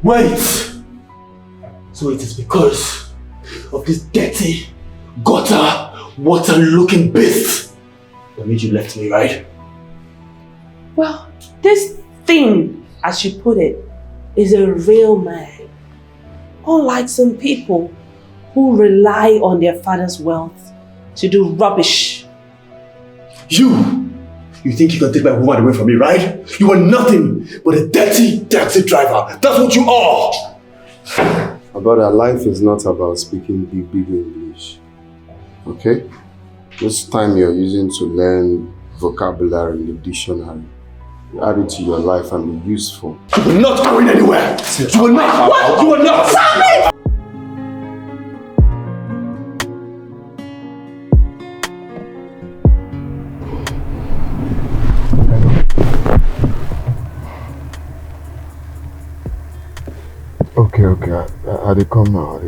Wait! So it is because of this dirty, gutter, water-looking beast that made you left me, right? Well, this thing, as you put it, is a real man. Unlike some people who rely on their father's wealth to do rubbish. You think you can take my woman away from me, right? You are nothing but a dirty taxi driver. That's what you are! Brother, life is not about speaking big English. Okay? This time you're using to learn vocabulary in the dictionary. You add it to your life and be useful. You are not going anywhere! You are not! What? You are not! Stop it! Okay. I dey come now.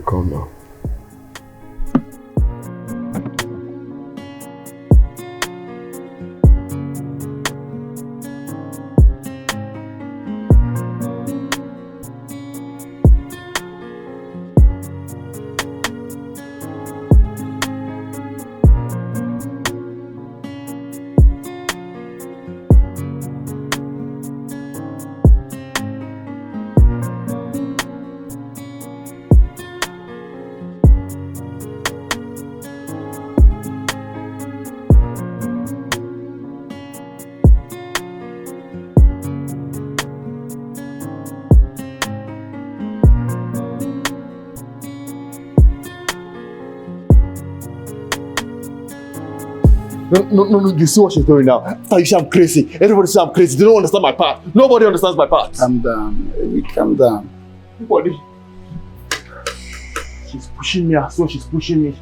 No, you see what she's doing now. After you say I'm crazy, everybody say I'm crazy. They don't understand my part. Nobody understands my part. Calm down, calm down. Nobody. She's pushing me, I saw she's pushing me.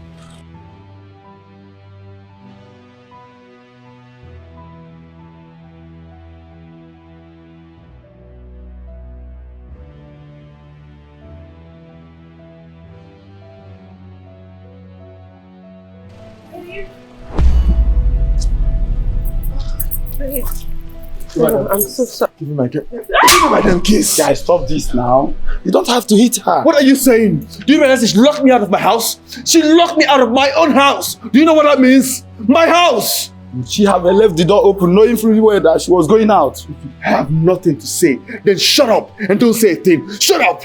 I'm so sorry. Give me my damn kiss. Guys, stop this now. You don't have to hit her. What are you saying? Do you realize she locked me out of my house? She locked me out of my own house. Do you know what that means? My house. She have left the door open, knowing fully well that she was going out. If you have nothing to say, then shut up and don't say a thing. Shut up.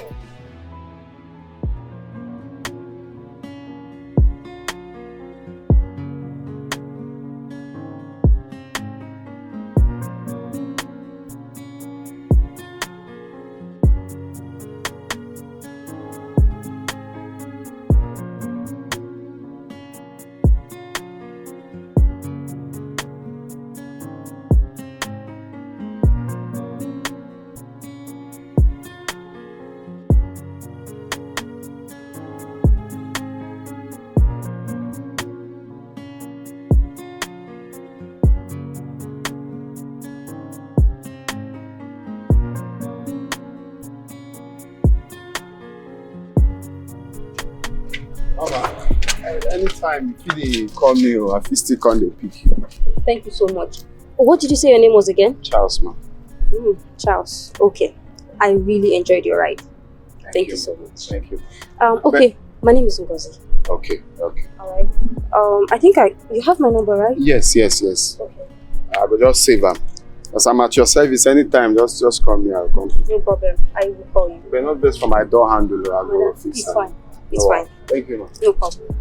Anytime you call me or I feel still come they pick you. Thank you so much. What did you say your name was again? Charles, man. Charles. Okay. I really enjoyed your ride. Thank you so much. Thank you. Okay. My name is Ngozi. Okay. Alright. I think you have my number, right? Yes. Okay. I will just save them. As I'm at your service anytime, just call me, I'll come. No problem. I will call you. But not best for my door handle, I'll go fix It's fine. It's fine. Thank you, man. No problem.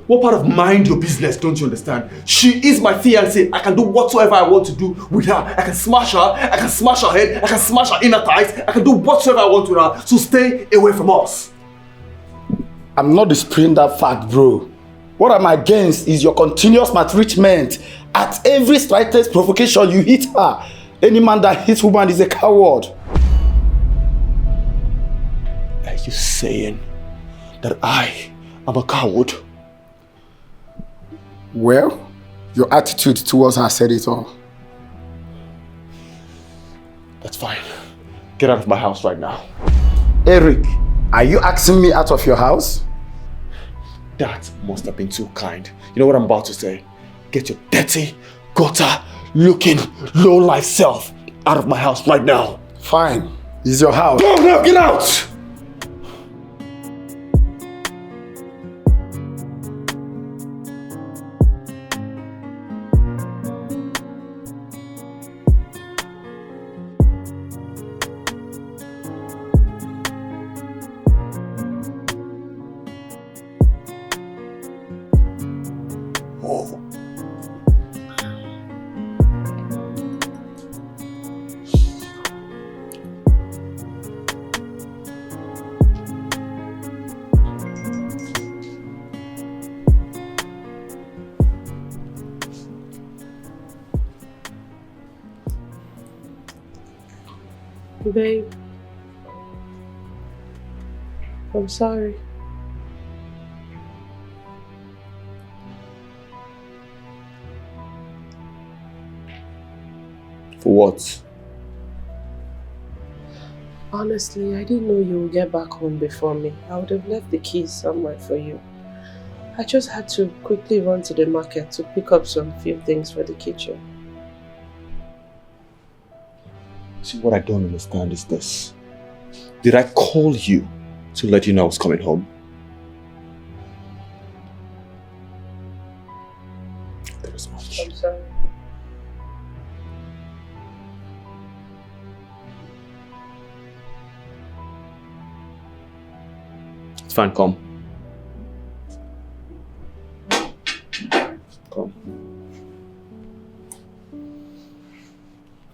What part of mind your business don't you understand? She is my fiancée. I can do whatsoever I want to do with her. I can smash her. I can smash her head. I can smash her inner thighs. I can do whatsoever I want with her. So stay away from us. I'm not displaying that fact, bro. What I'm against is your continuous maltreatment. At every slightest provocation, you hit her. Any man that hits woman is a coward. Are you saying that I am a coward? Well, Your attitude towards her said it all. That's fine. Get out of my house right now. Eric, are you asking me out of your house? That must have been too kind. You know what I'm about to say? Get your dirty, gutter-looking, low-life self out of my house right now. Fine. It's your house. Go now, get out! Babe, I'm sorry. For what? Honestly, I didn't know you would get back home before me. I would have left the keys somewhere for you. I just had to quickly run to the market to pick up some few things for the kitchen. See, what I don't understand is this. Did I call you to let you know I was coming home? That is much. I'm sorry. It's fine, come. Come.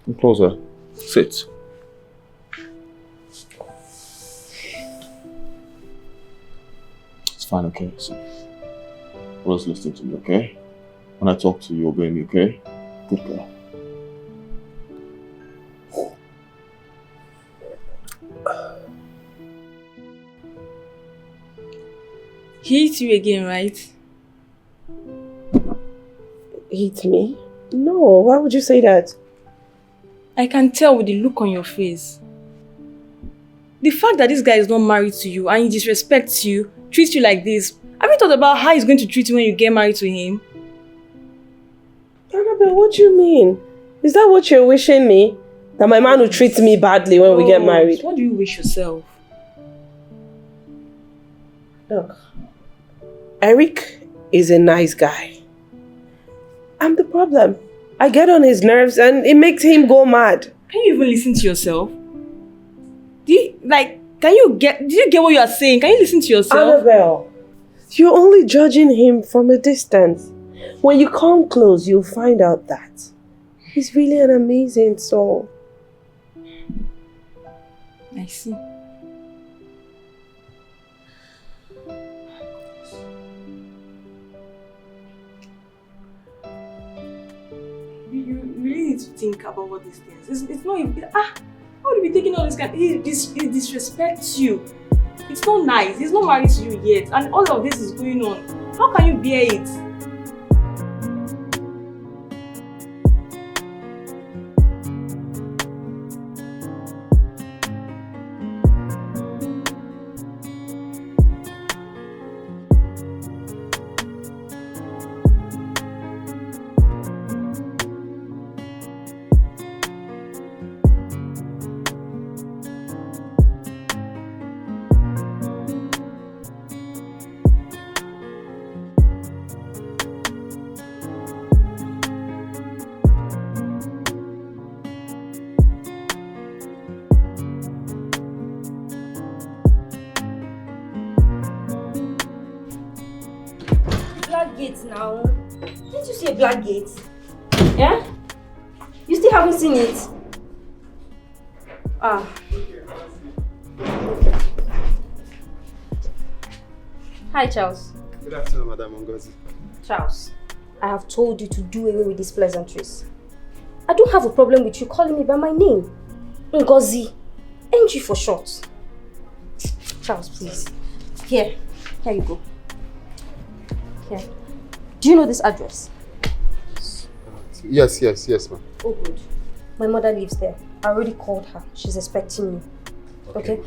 Come closer. Sit. It's fine, okay? So, just listen to me, okay? When I talk to you, obey me, okay? Good girl. He hit you again, right? Hit me? No, why would you say that? I can tell with the look on your face. The fact that this guy is not married to you and he disrespects you, treats you like this, have you thought about how he's going to treat you when you get married to him? Annabelle, what do you mean? Is that what you're wishing me? That my man will treat me badly when we get married? So what do you wish yourself? Look, Eric is a nice guy. I'm the problem. I get on his nerves and it makes him go mad. Can you even listen to yourself? Did you get what you are saying? Can you listen to yourself? Annabelle, you're only judging him from a distance. When you come close, you'll find out that he's really an amazing soul. I see. You really need to think about all these things. It's not even... how would you be taking all this kind... He disrespects you. It's not nice. He's not married to you yet. And all of this is going on. How can you bear it? Black gate now. Didn't you see a black gate? Yeah? You still haven't seen it? Ah. Hi, Charles. Good afternoon, Madam Ngozi. Charles, I have told you to do away with these pleasantries. I don't have a problem with you calling me by my name. Ngozi. NG for short. Charles, please. Here you go. Here. Do you know this address? Yes, ma'am. Oh, good. My mother lives there. I already called her. She's expecting me. Okay?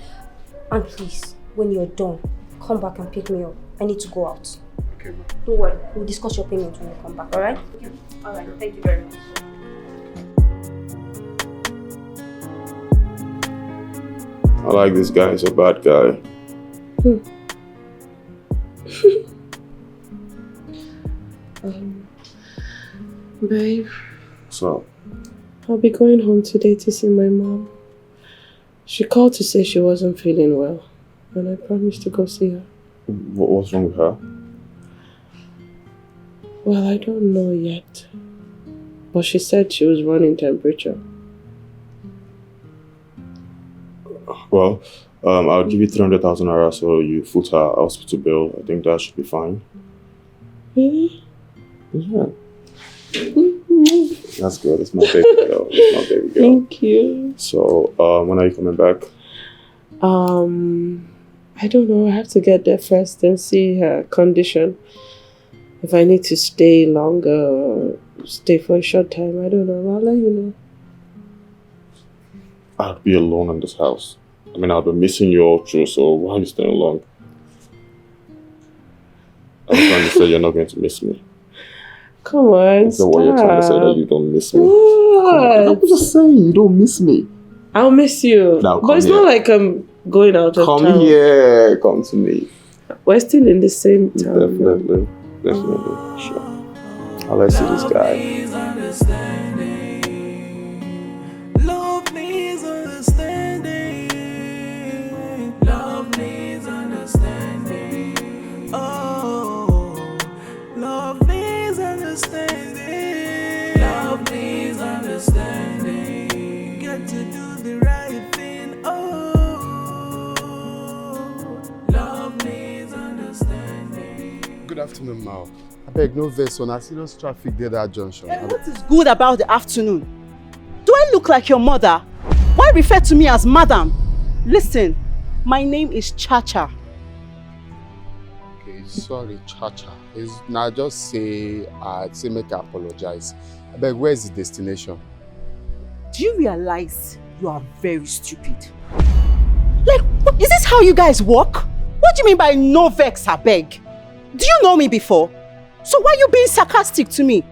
And please, when you're done, come back and pick me up. I need to go out. Okay, ma'am. Don't worry. We'll discuss your payment when you come back, alright? Okay. Alright, thank you very much. I like this guy. He's a bad guy. Babe. So, I'll be going home today to see my mom. She called to say she wasn't feeling well, and I promised to go see her. what's wrong with her? Well, I don't know yet. But she said she was running temperature. Well, I'll give you 300,000 naira so you foot her hospital bill. I think that should be fine. Really? Yeah. That's good. It's my baby girl. It's my baby girl. Thank you. So, when are you coming back? I don't know. I have to get there first and see her condition. If I need to stay longer or stay for a short time, I don't know. I'll let you know. I'll be alone in this house. I mean, I'll be missing you all through, so why are you staying alone? I'm trying to say you're not going to miss me. Come on, Is that what you're trying to say, that you don't miss me? What? I'm just saying, you don't miss me. I'll miss you. Now, but it's here. not like I'm going out of town. Come here, come to me. We're still in the same town. Definitely. Sure. I'll let see this guy. Love needs understanding. Love needs understanding. Oh, love needs understanding. Love needs understanding. Get to do the right thing. Oh, love needs understanding. Good afternoon, Mao. I beg no vex on a serious traffic there that junction. What is good about the afternoon? Do I look like your mother? Why refer to me as madam? Listen, my name is Chacha. Okay, sorry, Chacha. It's not just say make I apologize. I beg, where is the destination? Do you realize you are very stupid? Like, is this how you guys work? What do you mean by no vex, I beg? Do you know me before? So why are you being sarcastic to me?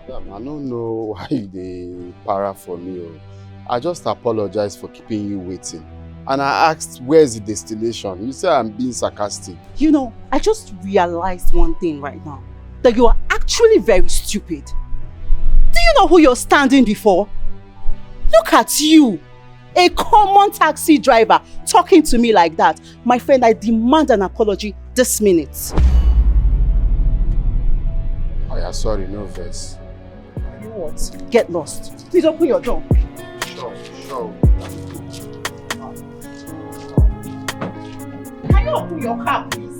I don't know why they para for me. I just apologize for keeping you waiting. And I asked, where's the destination? You say I'm being sarcastic. You know, I just realized one thing right now. That you are actually very stupid. Do you know who you're standing before? Look at you. A common taxi driver talking to me like that. My friend, I demand an apology this minute. Oh yeah, sorry, no vex. You know what? Get lost. Please open your door. Sure. Can you open your car, please?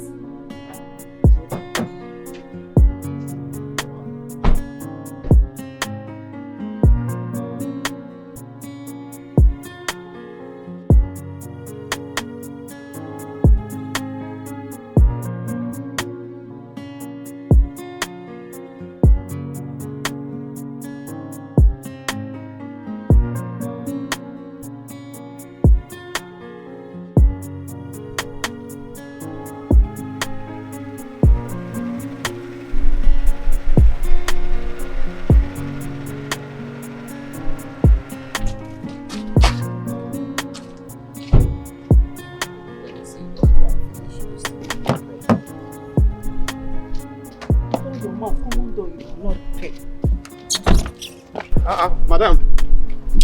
Madam.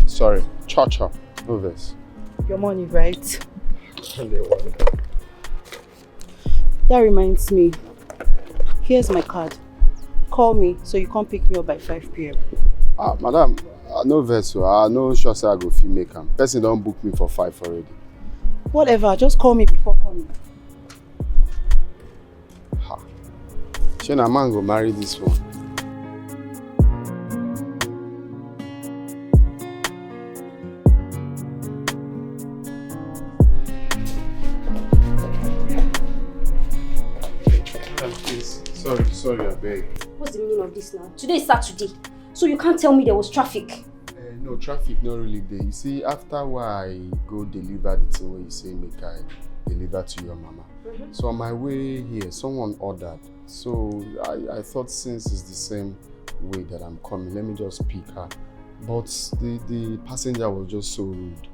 Sorry, Chacha. No vex. Your money, right? That reminds me. Here's my card. Call me so you come pick me up by 5 p.m. Madam, no vex. I know sure say I go fit make am. Person don't book me for 5 already. Whatever, just call me before coming. Shey na man go marry this one. Sorry, I beg. What's the meaning of this now? Today is Saturday. So you can't tell me there was traffic. No, traffic not really there. You see, after why I go deliver the thing where you say make I deliver to your mama. So on my way here, someone ordered. So I thought since it's the same way that I'm coming, let me just pick her. But the passenger was just so rude.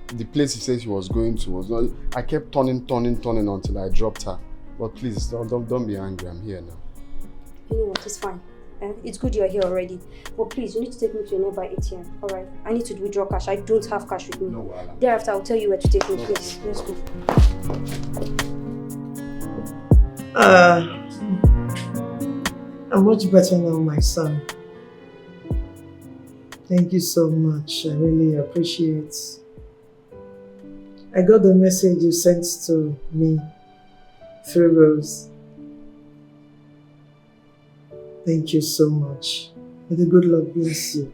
The place he said she was going to was not. I kept turning until I dropped her. But please don't be angry. I'm here now. You know what? It's fine. It's good you're here already. But please, you need to take me to a nearby ATM. Alright? I need to withdraw cash. I don't have cash with me. No, Thereafter, I'll tell you where to take me. Please, let's go. I'm much better now, my son. Thank you so much. I really appreciate. I got the message you sent to me through Rose. Thank you so much. May the good Lord bless you.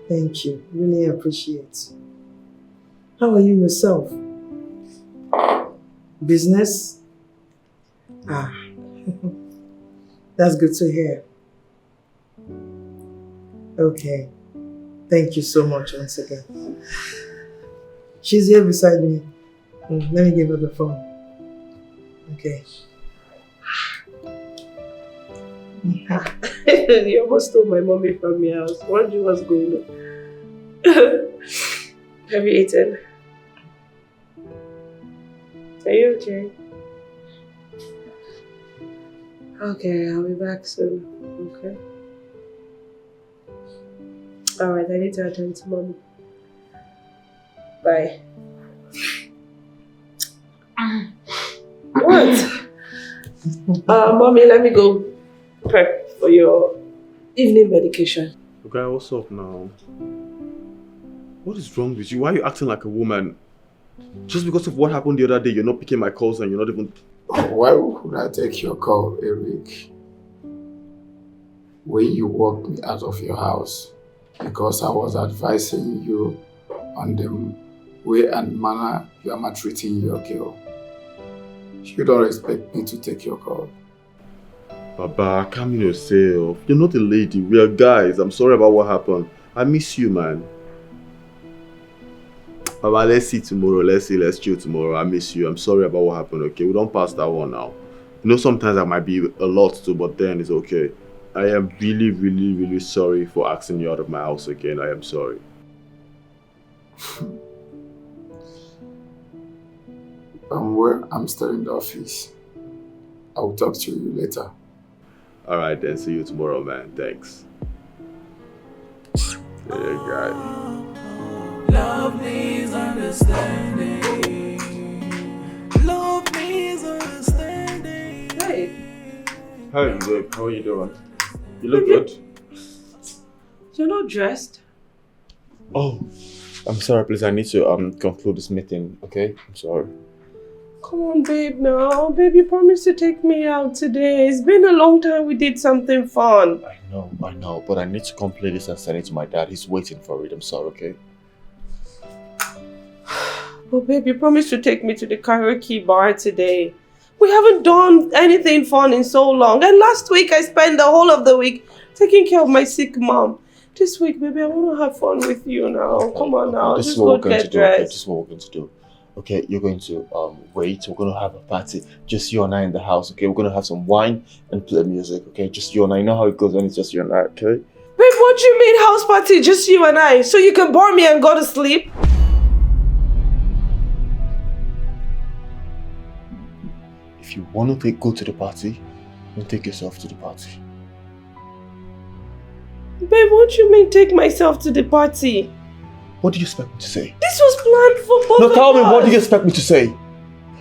Thank you. Really appreciate. How are you yourself? Business? That's good to hear. Okay. Thank you so much once again. She's here beside me. Let me give her the phone. Okay. You almost stole my mommy from your house. Wondering what's going on. Have you eaten? Are you okay? Okay, I'll be back soon. Okay? Alright, I need to attend to mommy. Bye. What? Mommy, let me go prep for your evening medication. Okay, what's up now? What is wrong with you? Why are you acting like a woman? Just because of what happened the other day, you're not picking my calls and you're not even... Why would I take your call, Eric? When you walked me out of your house, because I was advising you on the way and manner you are maltreating your girl. You don't expect me to take your call. Baba, calm yourself. You're not a lady. We are guys. I'm sorry about what happened. I miss you, man. Baba, let's see tomorrow. Let's chill tomorrow. I miss you. I'm sorry about what happened, okay? We don't pass that one now. You know, sometimes I might be a lot too, but then it's okay. I am really, really, really sorry for asking you out of my house again. I am sorry. I'm still in the office. I will talk to you later. Alright then, see you tomorrow, man. Thanks. Yeah, guy. Love needs understanding. Love needs understanding. Hey. How are you doing? How are you doing? You look good. You're not dressed. Oh, I'm sorry, please. I need to conclude this meeting, okay? I'm sorry. Come on, babe, now. Babe, you promised to take me out today. It's been a long time we did something fun. I know, but I need to complete this and send it to my dad. He's waiting for it. I'm sorry, okay? But babe, you promised to take me to the karaoke bar today. We haven't done anything fun in so long. And last week, I spent the whole of the week taking care of my sick mom. This week, baby, I want to have fun with you now. Okay, come on now, this just is what go we're going get to do. dressed. Okay, this is what we're going to do. Okay, you're going to wait. We're going to have a party. Just you and I in the house, okay? We're going to have some wine and play music, okay? Just you and I. You know how it goes when it's just you and I, okay? Babe, what do you mean house party? Just you and I? So you can bore me and go to sleep? If you want to go to the party, then take yourself to the party. Babe, what do you mean take myself to the party? What do you expect me to say? This was planned for both No, of tell me, us. what do you expect me to say?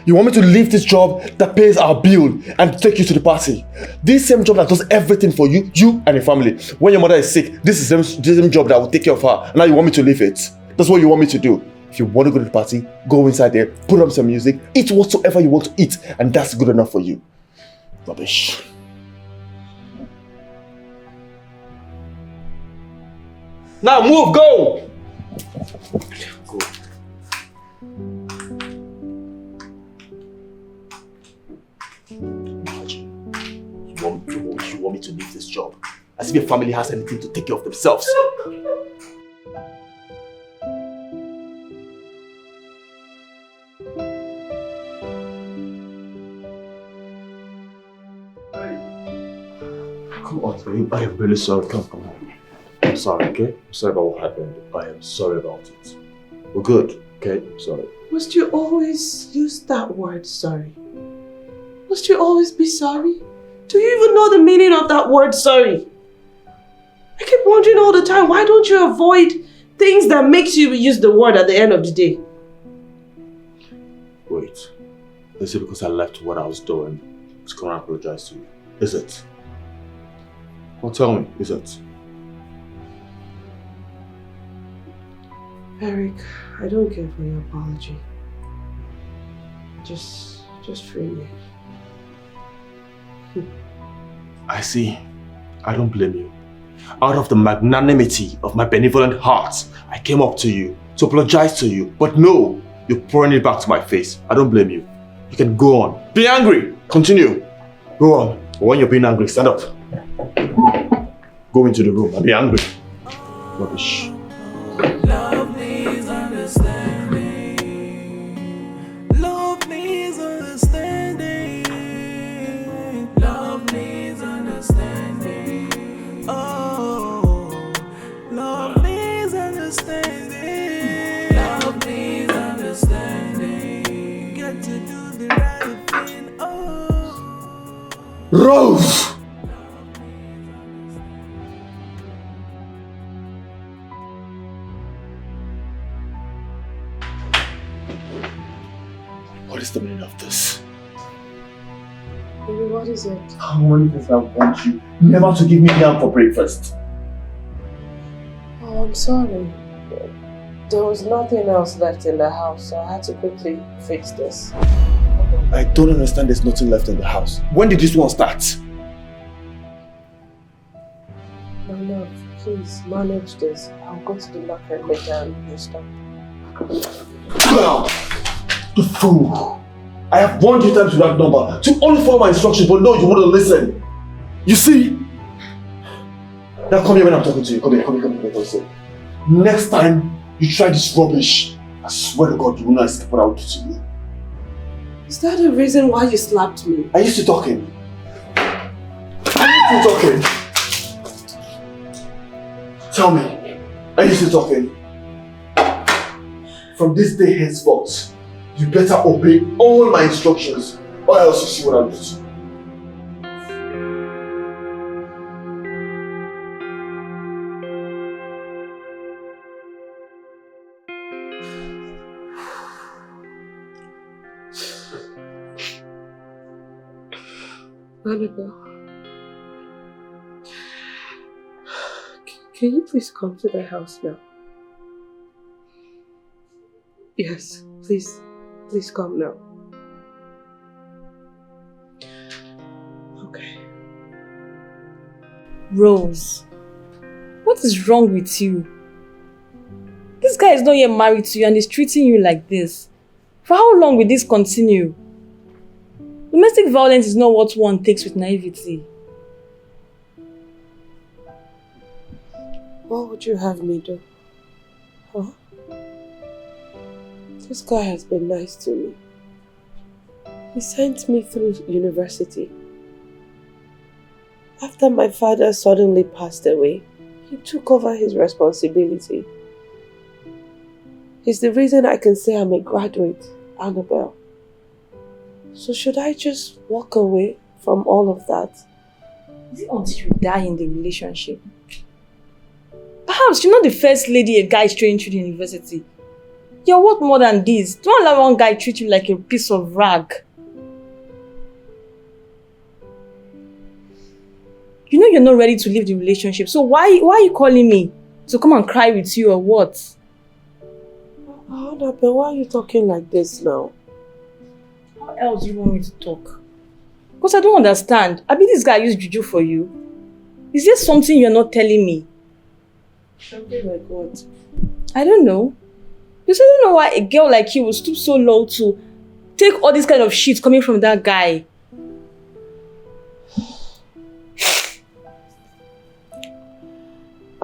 You want me to leave this job that pays our bill and take you to the party? This same job that does everything for you and your family. When your mother is sick, this is the same job that will take care of her. Now you want me to leave it? That's what you want me to do. If you want to go to the party, go inside there, put on some music, eat whatsoever you want to eat, and that's good enough for you. Rubbish. Now move, go! Go. Imagine. You want me to leave this job As if your family has anything to take care of themselves. Come on, babe. I am really sorry. Come on. I'm sorry, okay? I'm sorry about what happened. I am sorry about it. We're good, okay? I'm sorry. Must you always use that word, sorry? Must you always be sorry? Do you even know the meaning of that word, sorry? I keep wondering all the time, why don't you avoid things that makes you use the word at the end of the day? Wait. Is it because I left what I was doing to come and apologize to you? Is it? Well, tell me, is it? Eric, I don't care for your apology. Just free me. I see. I don't blame you. Out of the magnanimity of my benevolent heart, I came up to you to apologize to you. But no, you're pouring it back to my face. I don't blame you. You can go on. Be angry. Continue. Go on. But when you're being angry, stand up. Go into the room and be angry. Rubbish. Love needs understanding. Love needs understanding. Love needs understanding. Oh, love needs understanding. Love needs understanding. Got to do the right thing. Oh, Rose! What is the meaning of this? Baby, what is it? How many times I want you never to give me yam for breakfast? Oh, I'm sorry. There was nothing else left in the house, so I had to quickly fix this. I don't understand there's nothing left in the house. When did this one start? My love, please manage this. I'll go to the market later and restock. Now, you fool! I have warned you times with that number to only follow my instructions, but no, you wouldn't listen. You see? Now come here when I'm talking to you. Come here, listen. Next time you try this rubbish, I swear to God you will not escape what I will do to you. Is that the reason why you slapped me? Are you still talking? Are you still talking? Tell me, are you still talking? From this day henceforth, you better obey all my instructions, or else you see what I'll do to you. Annabelle, can you please come to the house now? Yes, please come now. Okay. Rose, what is wrong with you? This guy is not yet married to you and is treating you like this. For how long will this continue? Domestic violence is not what one takes with naivety. What would you have me do? Huh? This guy has been nice to me. He sent me through university. After my father suddenly passed away, he took over his responsibility. He's the reason I can say I'm a graduate, Annabelle. So should I just walk away from all of that? Is it until you die in the relationship? Perhaps you're not the first lady a guy is training through the university. You're worth more than this. Don't allow one guy treat you like a piece of rag. You know you're not ready to leave the relationship, so why are you calling me? To come and cry with you or what? Annabelle, why are you talking like this now? How else do you want me to talk? Because I don't understand. I mean, this guy used juju for you. Is there something you're not telling me? Something like what? I don't know. Because I don't know why a girl like you would stoop so low to take all this kind of shit coming from that guy.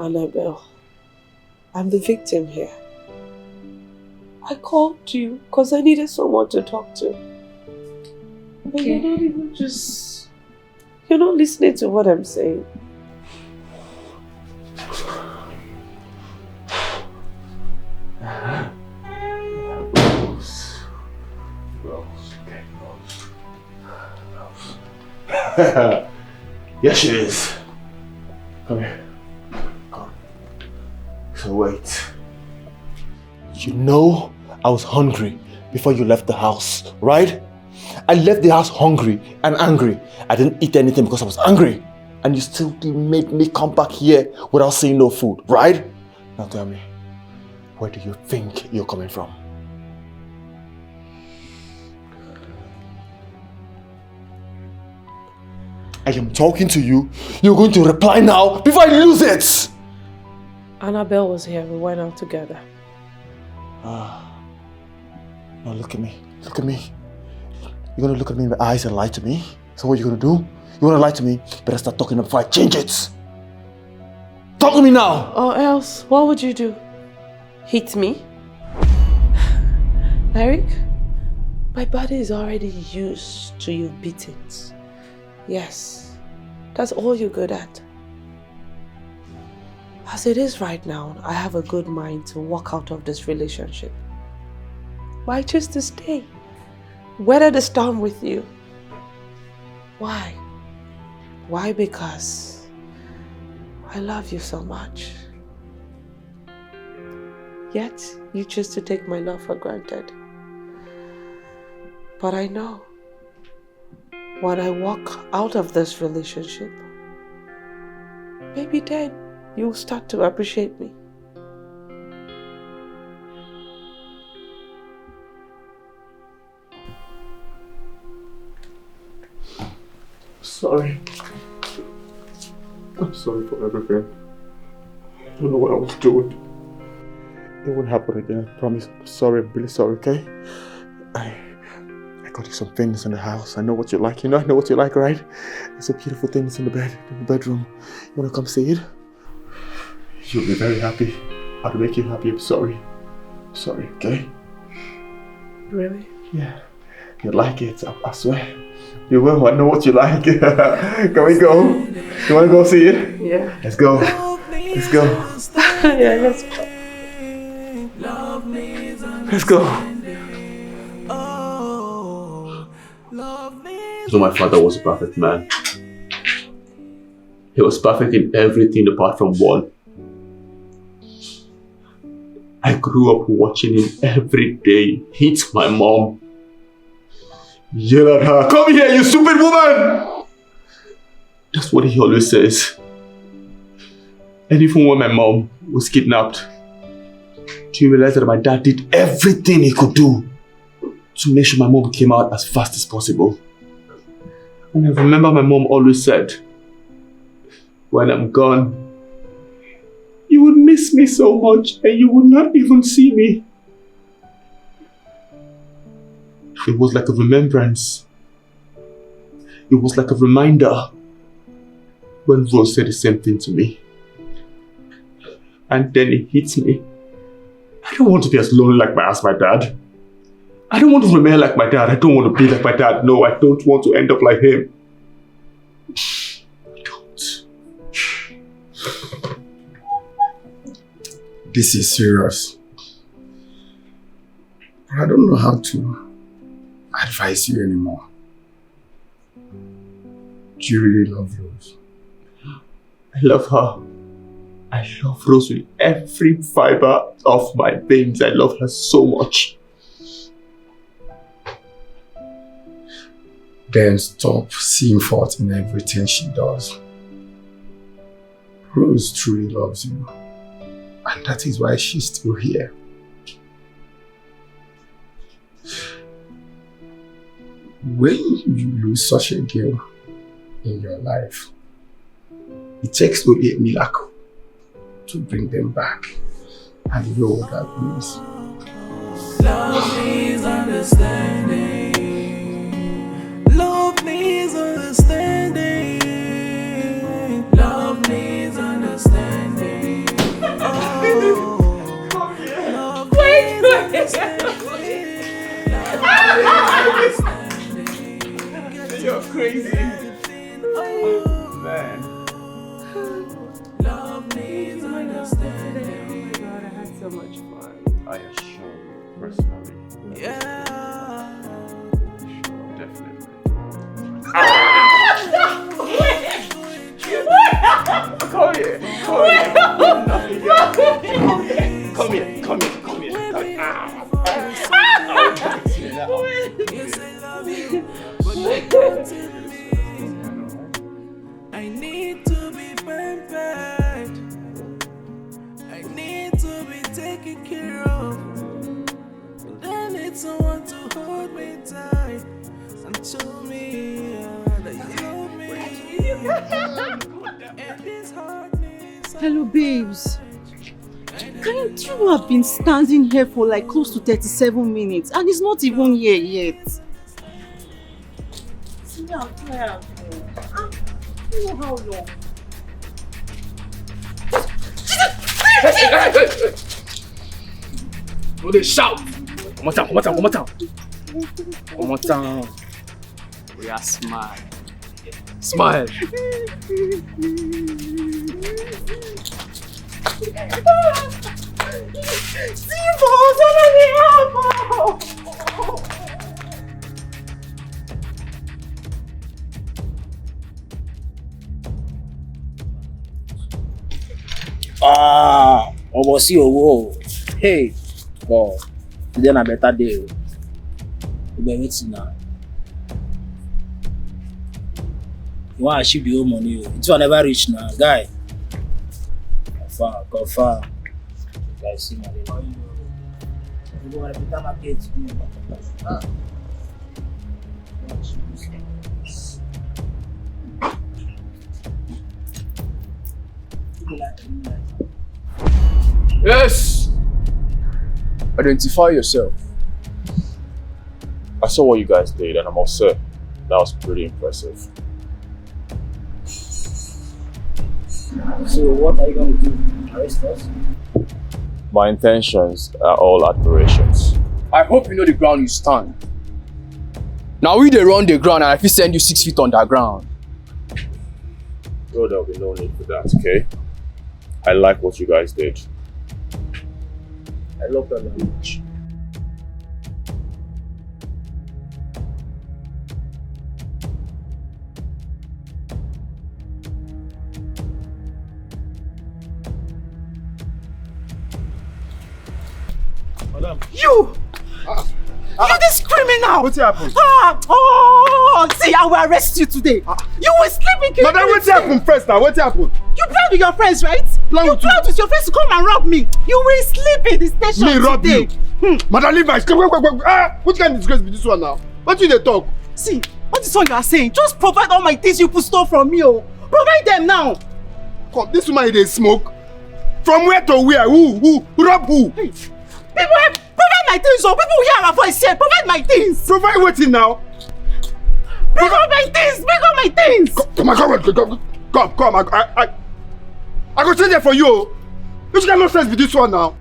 Annabelle, I'm the victim here. I called you because I needed someone to talk to. But you're not even you're not listening to what I'm saying. Yes, she is. Come here. Come. So wait. You know I was hungry before you left the house, right? I left the house hungry and angry. I didn't eat anything because I was angry. And you still made me come back here without seeing no food, right? Now tell me, where do you think you're coming from? I am talking to you. You're going to reply now before I lose it! Annabelle was here. We went out together. Now look at me. Look at me. You're going to look at me in the eyes and lie to me? So what are you going to do? You want to lie to me? Better start talking before I change it. Talk to me now! Or else, what would you do? Hit me? Eric, my body is already used to your beatings. Yes, that's all you're good at. As it is right now, I have a good mind to walk out of this relationship. But I choose to stay. Weather the storm with you. Why? Why? Because I love you so much. Yet, you choose to take my love for granted. But I know, when I walk out of this relationship, maybe then you'll start to appreciate me. Sorry. I'm sorry for everything. I don't know what I was doing. It won't happen again, I promise. I'm sorry, I'm really sorry, okay? I got you some things in the house. I know what you like. You know I know what you like, right? There's some beautiful things in the bedroom. You wanna come see it? You'll be very happy. I'll make you happy. I'm sorry. I'm sorry, okay? Really? Yeah. You'll like it, I swear. You will. I know what you like. Can we go? You wanna go see it? Yeah. Let's go. Let's go. Yeah, let's go. Let's go. So my father was a perfect man. He was perfect in everything apart from one. I grew up watching him every day hit my mom. Yell at her, "Come here, you stupid woman!" That's what he always says. And even when my mom was kidnapped, do you realize that my dad did everything he could do to make sure my mom came out as fast as possible? And I remember my mom always said, when I'm gone, you would miss me so much and you would not even see me. It was like a remembrance. It was like a reminder when Rose said the same thing to me. And then it hits me. I don't want to be as lonely as my dad. I don't want to remain like my dad. I don't want to be like my dad. No, I don't want to end up like him. I don't. This is serious. I don't know how to advise you anymore. Do you really love Rose? I love her. I love Rose with every fiber of my veins. I love her so much. Then stop seeing fault in everything she does. Rose truly loves you. And that is why she's still here. When you lose such a girl in your life, it takes only a miracle to bring them back. And you know what that means. Love needs understanding. Love needs understanding. Love needs understanding. Come here. Come here. I need to be pampered. I need to be taken care of. But I need someone to hold me tight and show me that you love me. And this heart needs Hello, babes. Can you have been standing here for like close to 37 minutes and it's not even here yet? See, I'm tired. I don't know how long. No, they shout. Come on town. We are smile. Smile. Almost see owó. Hey, God, today na better day. We be waiting now. You want to achieve the whole money. It will never reach now, guy. Confirm. Guys, see my name. You go to the market. Yes! Identify yourself. I saw what you guys did and I must say, that was pretty impressive. So what are you going to do? Arrest us? My intentions are all admirations. I hope you know the ground you stand. Now we dey run the ground and I fit send you 6 feet underground. Bro, there'll be no need for that, okay? I like what you guys did. I love that language. Madam. You! You this criminal! What happened? See, I will arrest you today. You were sleeping. Madam, what happened first now? What happened? You planned with your friends, right? You planned with your friends to come and rob me. You will sleep in the station Me rob today. you? Madam, leave my sleep. What kind of disgrace be this one now? What do they talk? See, what is all you are saying? Just provide all my things you put store from me. Oh. Provide them now. Come, this woman they smoke. From where to where? Who? Rob who? Hey. People, provide my things. Oh, people hear our voice here. Provide my things. Provide what now? Bring all my things. Bring all my things. Come. I go stay there for you. Which kind of sense be this one now?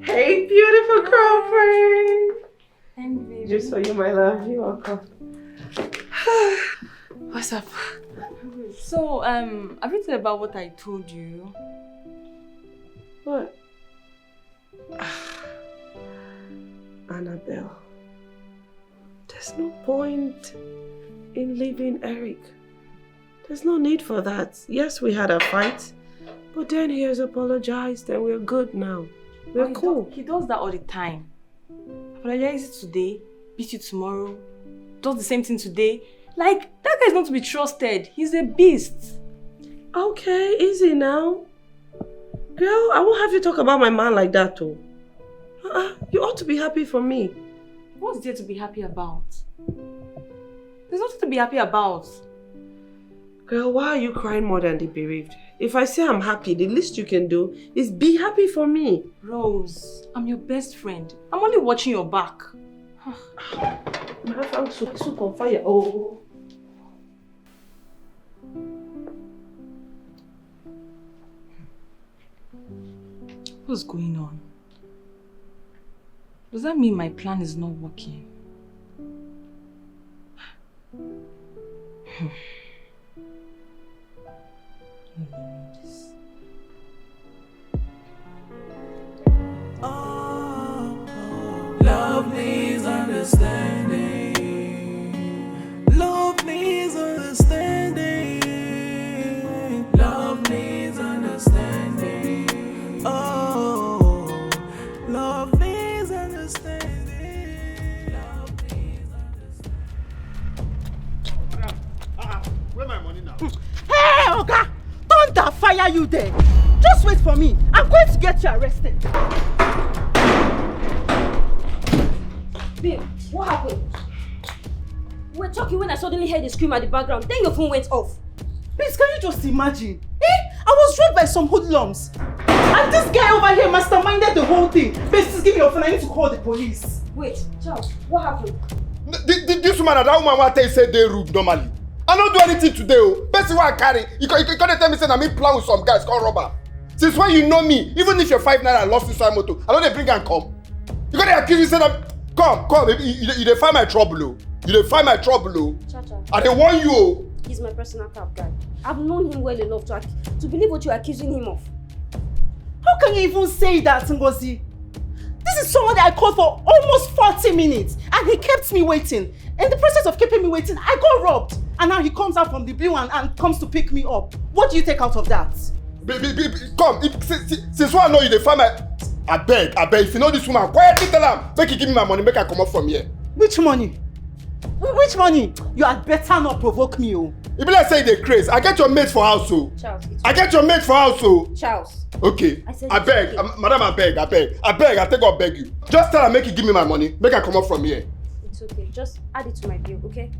Hey, beautiful girlfriend. Thank you. Just for you, my love. You're welcome. What's up? So, have you thought about what I told you? What? Annabelle, there's no point in leaving Eric. There's no need for that. Yes, we had a fight, but then he has apologized and we're good now. We're cool. He does that all the time. Apologizes today, beats you tomorrow, does the same thing today. Like, that guy's not to be trusted. He's a beast. Okay, easy now. Girl, I won't have you talk about my man like that, though. You ought to be happy for me. What's there to be happy about? There's nothing to be happy about. Girl, why are you crying more than the bereaved? If I say I'm happy, the least you can do is be happy for me. Rose, I'm your best friend. I'm only watching your back. My phone so on fire. Oh. What's going on? Does that mean my plan is not working? Love needs understanding. Love needs understanding. money now. Hey, Oga! Thunder fire you there! Just wait for me. I'm going to get you arrested. Babe, what happened? We were talking when I suddenly heard a scream at the background. Then your phone went off. Please, can you just imagine? I was drugged by some hoodlums. And this guy over here masterminded the whole thing. Please, give me your phone. I need to call the police. Wait, Charles, what happened? This woman and that woman want to say they rude normally. I don't do anything today. Best what I carry. You can't tell me say I'm plan with some guys called robber. Since when you know me, even if you're 5 naira lost inside motor, I know they bring and come. You gotta accuse me say that come, you dey find my trouble. You dey find my trouble. Cha-cha. I dey warn you. He's my personal cab guy. I've known him well enough to believe what you're accusing him of. How can you even say that, Ngozi? This is someone that I called for almost 40 minutes and he kept me waiting. In the process of keeping me waiting, I got robbed. And now he comes out from the blue and comes to pick me up. What do you take out of that? Come, since when I know you dey find my... I beg, if you know this woman, quietly tell her, make you give me my money, make I come up from here. Which money? Which money? You had better not provoke me, oh. It be like say they craze. I get your mate for house, oh. Charles, I get your mate for house, oh. Charles. Okay. I beg, okay. Madam, I beg. I take God beg you. Just tell her make you give me my money, make I come up from here. It's okay. Just add it to my bill, okay?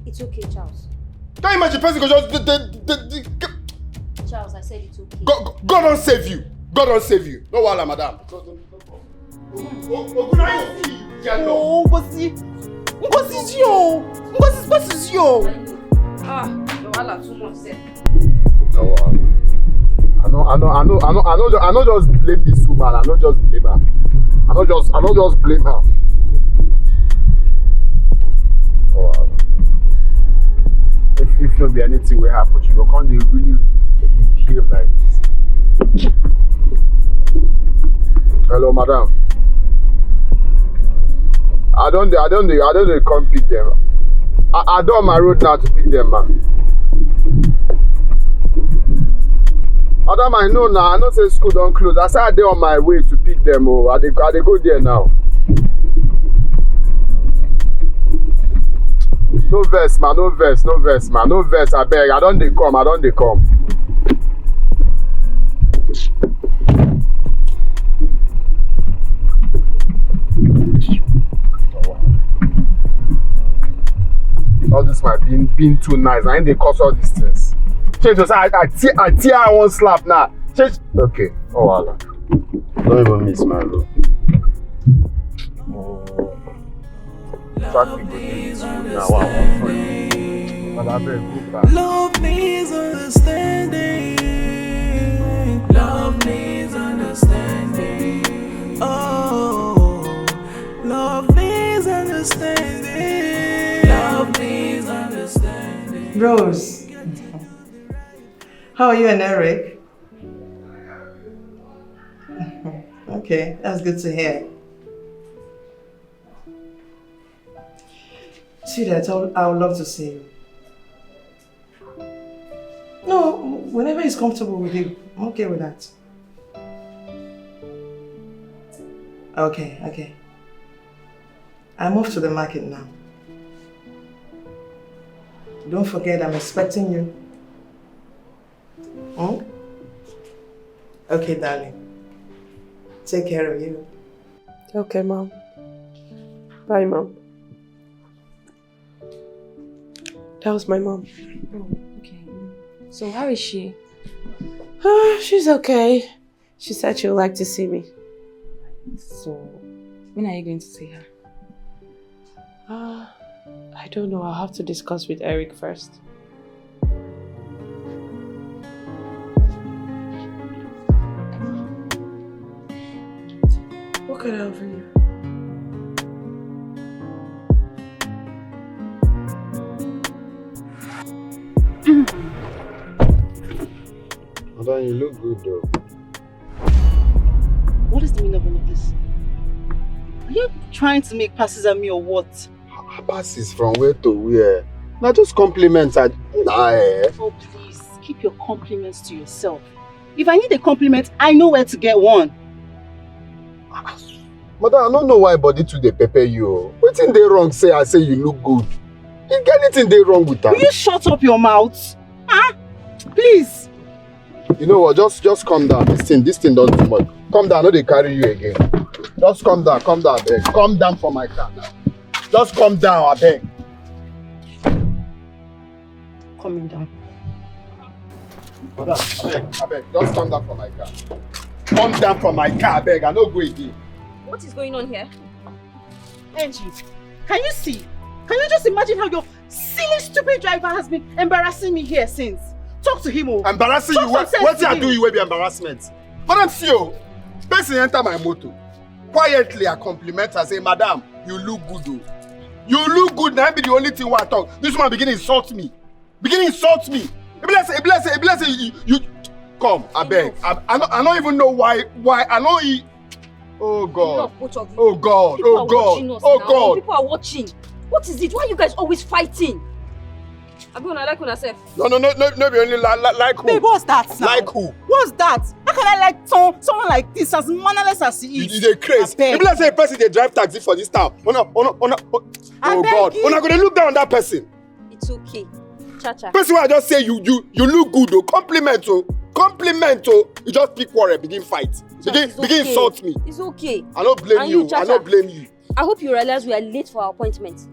It's okay, Charles. Can you imagine person go just Charles, I said it's okay. God don't save you. God don't save you. No wahala, madam. Oh, Ngozi's yo. Ngozi's yo. Ah, your wahala too much, sir. No wahala. I know just blame this woman. I know just blame her. I know just blame her. No wahala. If no be anything will happen, you go come dey really behave like this. Hello, madam. I don't come pick them. I don't on my road now to pick them, man. Madam, I know now. I know say school don't close. I say I dey on my way to pick them. Oh, I dey go there now. No vex, man. No vex. I beg. I don't dey come. All this might being too nice. I ain't they cause all these things. Change just I tear I won't slap now. Change. Okay. Oh Allah. Don't even miss my road. Traffic go dey now. I want for you. But I better go back. Love needs understanding. Love needs understanding. Oh, love needs understanding. Love needs understanding. Rose, how are you and Eric? Okay, that's good to hear. Sweetheart, I would love to see you. No, whenever it's comfortable with you, I'm okay with that. Okay. I moved to the market now. Don't forget, I'm expecting you. Hmm? Okay, darling. Take care of you. Okay, Mom. Bye, Mom. That was my mom. Oh, okay. So how is she? She's okay. She said she would like to see me. So, when are you going to see her? I don't know. I'll have to discuss with Eric first. What can I offer you? Madam, you look good though. What is the meaning of all of this? Are you trying to make passes at me or what? Passes from where to where? Now just compliments. Oh please, keep your compliments to yourself. If I need a compliment, I know where to get one. Madam, I don't know why body today pepper you. Wetin dey wrong say I say you look good. Is anything dey wrong with that? Will you shut up your mouth? Please. You know what? Just calm down. This thing don't too much. Calm down, no they carry you again. Just calm down, I beg. Calm down for my car now. Just calm down, I beg. Calming down. Brother, I beg. Just calm down for my car. Calm down from my car, I beg. I no go again. What is going on here? Angie, can you see? Can you just imagine how your silly, stupid driver has been embarrassing me here since? Talk to him, oh. Embarrassing you? What I do you will be embarrassment? Madam CEO, person enter my motor. Quietly I compliment her, say, Madam, you look good though. You look good, now be the only thing I talk. This woman begin to insult me. It bless you come, I beg. I don't even know why I know he. Oh God. Oh God. Oh God. Oh God. People are watching. What is it? Why are you guys always fighting? I'm gonna like yourself. No, be only like who? Babe, what's that now? Like who? What's that? How can I like someone like this as mannerless as he is? You crazy. If let's say a person they drive taxi for this town. Oh God. Una gonna look down on that person. It's okay. Cha-cha. Person where I just say you look good oh. Compliment oh. You just pick quarrel, begin fight. Begin insult me. It's okay. I don't blame you. I don't blame you. I hope you realize we are late for our appointment.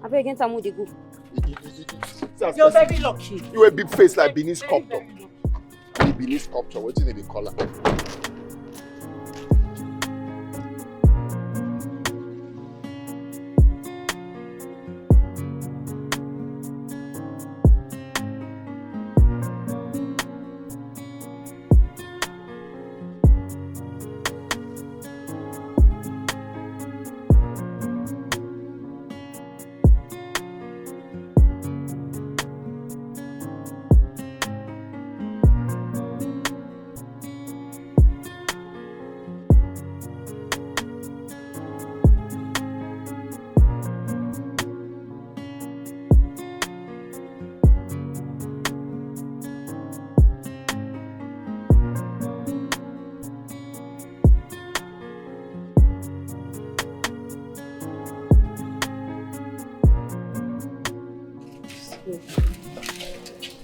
I beg again time they go. You're very lucky. You a big face like Benin sculptor. Benin sculpture, what do they call her?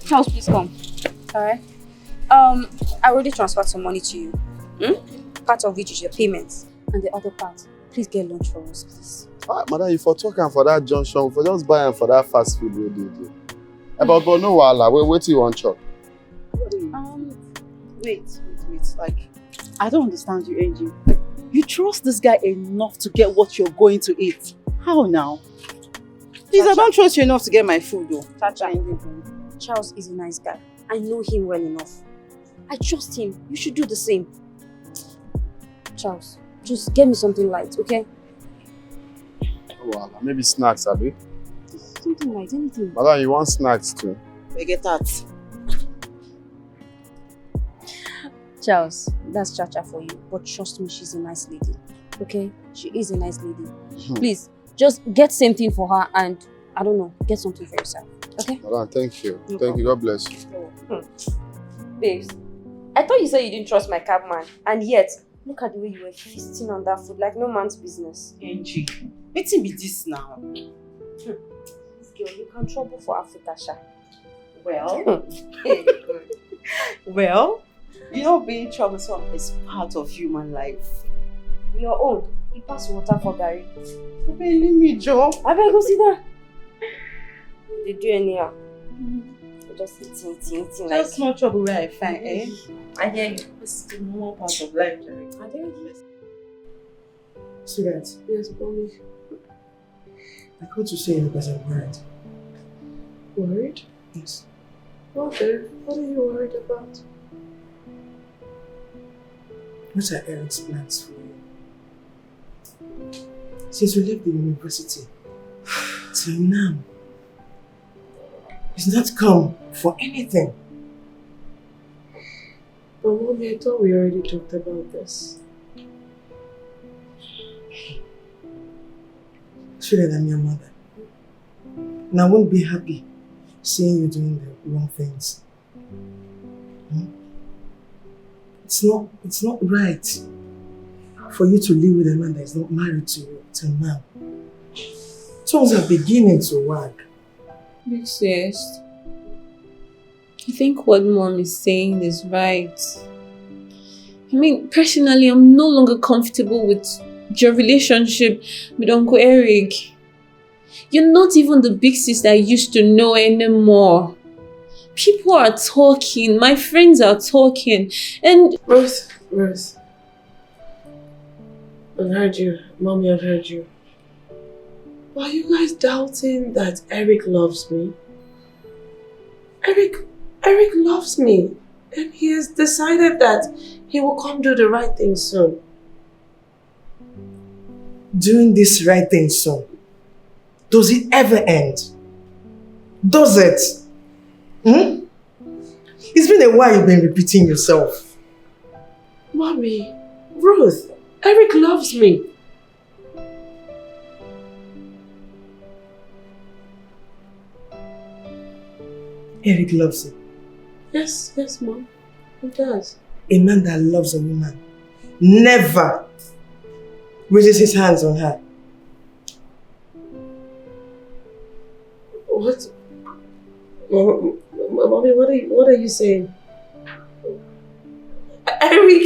Charles, please come. Alright. I already transferred some money to you. Part of which is your payments. And the other part, please get lunch for us, please. Madam, if for talking for that junction, for just buying for that fast food we do. But no wahala, wait till you want chop. Wait. Like, I don't understand you, Angie. You trust this guy enough to get what you're going to eat. How now? Please, I don't trust you enough to get my food though. Chacha. Charles is a nice guy. I know him well enough. I trust him. You should do the same. Charles, just get me something light, okay? Well, maybe snacks, Abi. Something light, anything. Madam, you want snacks too? I get that. Charles, that's Chacha for you. But trust me, she's a nice lady. Okay? She is a nice lady. Please, just get same thing for her and, I don't know, get something for yourself. Okay? Madam, thank you. Thank you. God bless you. Babes, I thought you said you didn't trust my cabman. And yet, look at the way you were feasting on that food like no man's business. Angie, what's be this now? This girl, you can trouble for Africa, Sha. Well, well, you know, being troublesome is part of human life. Your own. You pass water for Gary. Leave me, Joe. I better go sit down. They do anyhow. Just eating like. Just small trouble where I find, eh? I hear you. This is the normal part of life, Jerry. I hear you. Sweetheart. Yes, mommy. I called to say because I'm worried. Worried? Yes. Okay. What are you worried about? What are Eric's plans for you? Since we left the university, till now, he's not come for anything. But mommy, I thought we already talked about this. Sweetheart, I'm your mother. And I won't be happy seeing you doing the wrong things. It's not right for you to live with a man that is not married to you till now. Tongues are beginning to wag. Big sis. I think what Mom is saying is right. I mean, personally, I'm no longer comfortable with your relationship with Uncle Eric. You're not even the big sister I used to know anymore. People are talking, my friends are talking, and... Ruth, I've heard you. Mommy, I've heard you. Why are you guys doubting that Eric loves me? Eric loves me. And he has decided that he will come do the right thing soon. Doing this right thing soon. Does it ever end? Does it? It's been a while you've been repeating yourself. Mommy, Ruth, Eric loves me. Eric loves you. Yes, Mom. He does. A man that loves a woman never raises his hands on her. What? Mommy, what are you saying? Eric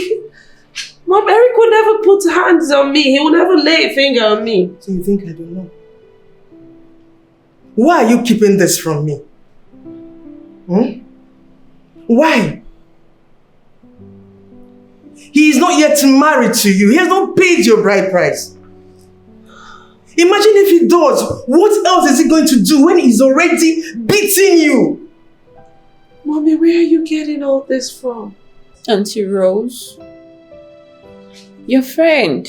would never put hands on me. He would never lay a finger on me. So you think I don't know? Why are you keeping this from me? Why? He is not yet married to you. He has not paid your bride price. Imagine if he does. What else is he going to do when he's already beating you? Mommy, where are you getting all this from? Auntie Rose, your friend.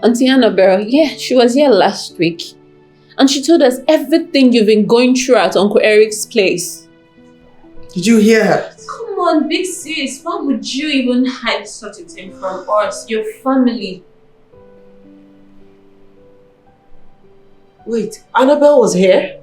Auntie Annabelle, yeah, she was here last week. And she told us everything you've been going through at Uncle Eric's place. Did you hear her? Come on, big sis. Why would you even hide such a thing from us, your family? Wait, Annabelle was here?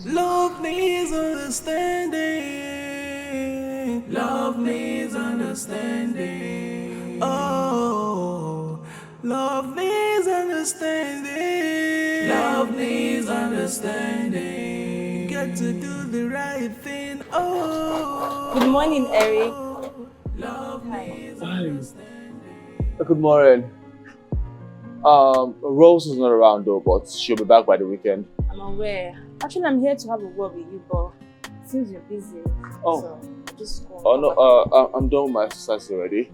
Love needs understanding. Love needs understanding. Oh, love needs understanding. Love needs understanding. Get to do the right thing. Oh. Good morning, Eric. Love needs understanding. Good morning. Rose is not around though, but she'll be back by the weekend. I'm aware. Actually, I'm here to have a word with you, but it seems you're busy. Oh. So, just go. Oh no, I'm done with my exercise already.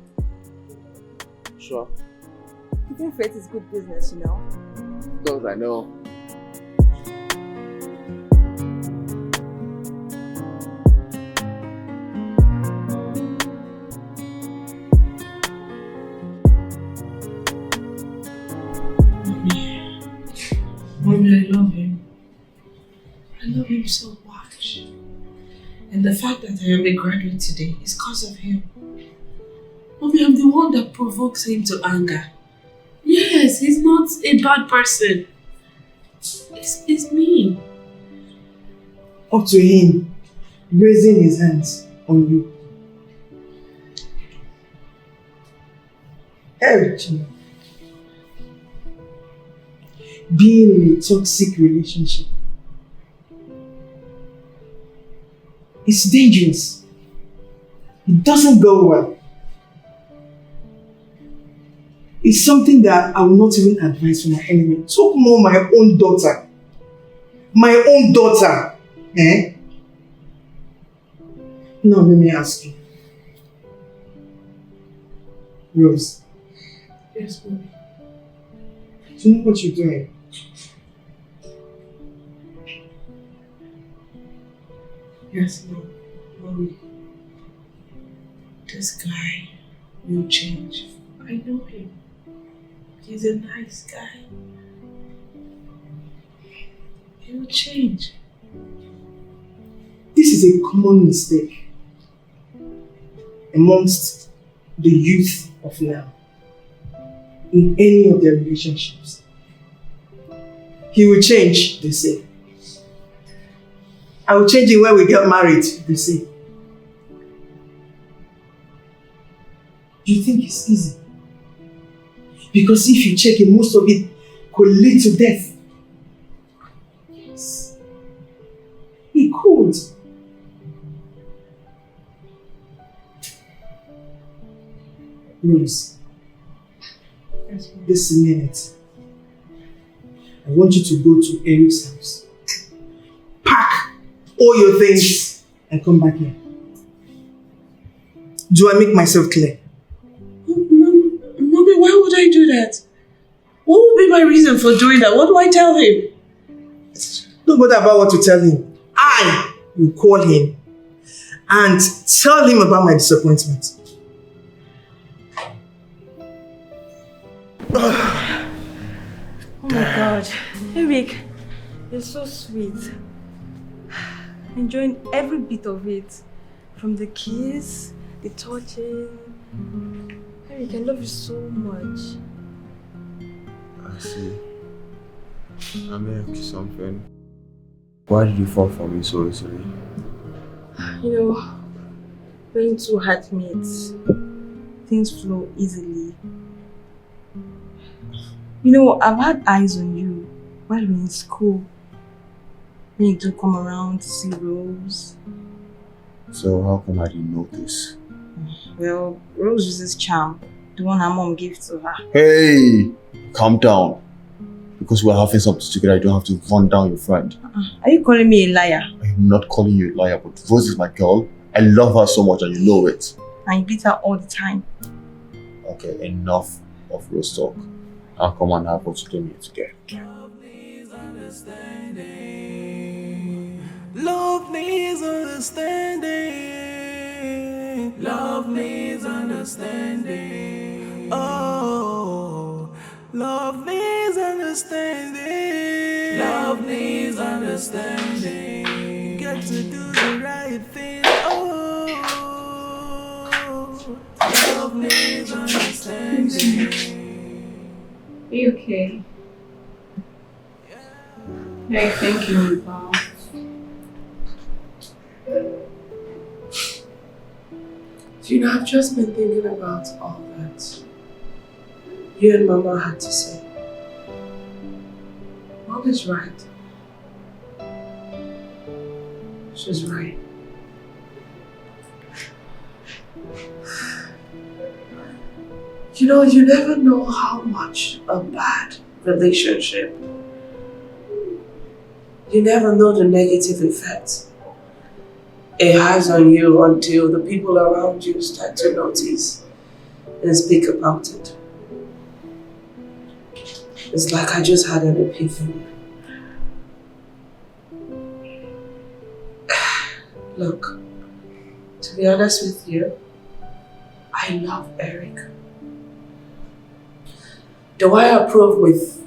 Sure. Keeping fit is good business, you know. Because I know. Mommy, I love him. I love him so much. And the fact that I am a graduate today is because of him. Mommy, I'm the one that provokes him to anger. Yes, he's not a bad person. It's me. Up to him raising his hands on you. Eric, being in a toxic relationship is dangerous. It doesn't go well. It's something that I will not even advise for my enemy. Talk more my own daughter. My own daughter. Eh? Now let me ask you. Rose. Yes, mommy. Do you know what you're doing? Yes, mommy. This guy will change. I know him. He's a nice guy. He will change. This is a common mistake amongst the youth of now in any of their relationships. He will change, they say. I will change him when we get married, they say. Do you think it's easy? Because if you check it, most of it could lead to death. choice. He could. Rose, this minute, I want you to go to Eric's house. Pack all your things and come back here. Do I make myself clear? Mommy, why would I do that? What would be my reason for doing that? What do I tell him? Don't bother about what to tell him. I will call him and tell him about my disappointment. Oh my God, Eric, you're so sweet. Enjoying every bit of it. From the kiss, the touching. Eric, I love you so much. I see. Let me ask you something. Why did you fall for me so easily? You know, when two hearts meet, things flow easily. You know, I've had eyes on you while we were in school. When you do come around to see Rose. So how come I didn't notice? Well, Rose uses charm, the one her mom gave to her. Hey! Calm down. Because we're having something together, you don't have to run down your friend. Are you calling me a liar? I'm not calling you a liar, but Rose is my girl. I love her so much and you know it. And you beat her all the time. Okay, enough of Rose talk. I'll come and have what you came here to get. Love needs understanding. Love needs understanding. Love needs understanding. Oh, love needs understanding. Love needs understanding. Get to do the right thing. Oh, love needs understanding. Are you okay? Hey, thank you, Mom. You know, I've just been thinking about all that you and Mama had to say. Mom is right. She's right. You know, you never know how much a bad relationship, you never know the negative effects it has on you until the people around you start to notice and speak about it. It's like I just had an epiphany. Look, to be honest with you, I love Eric. Do I approve with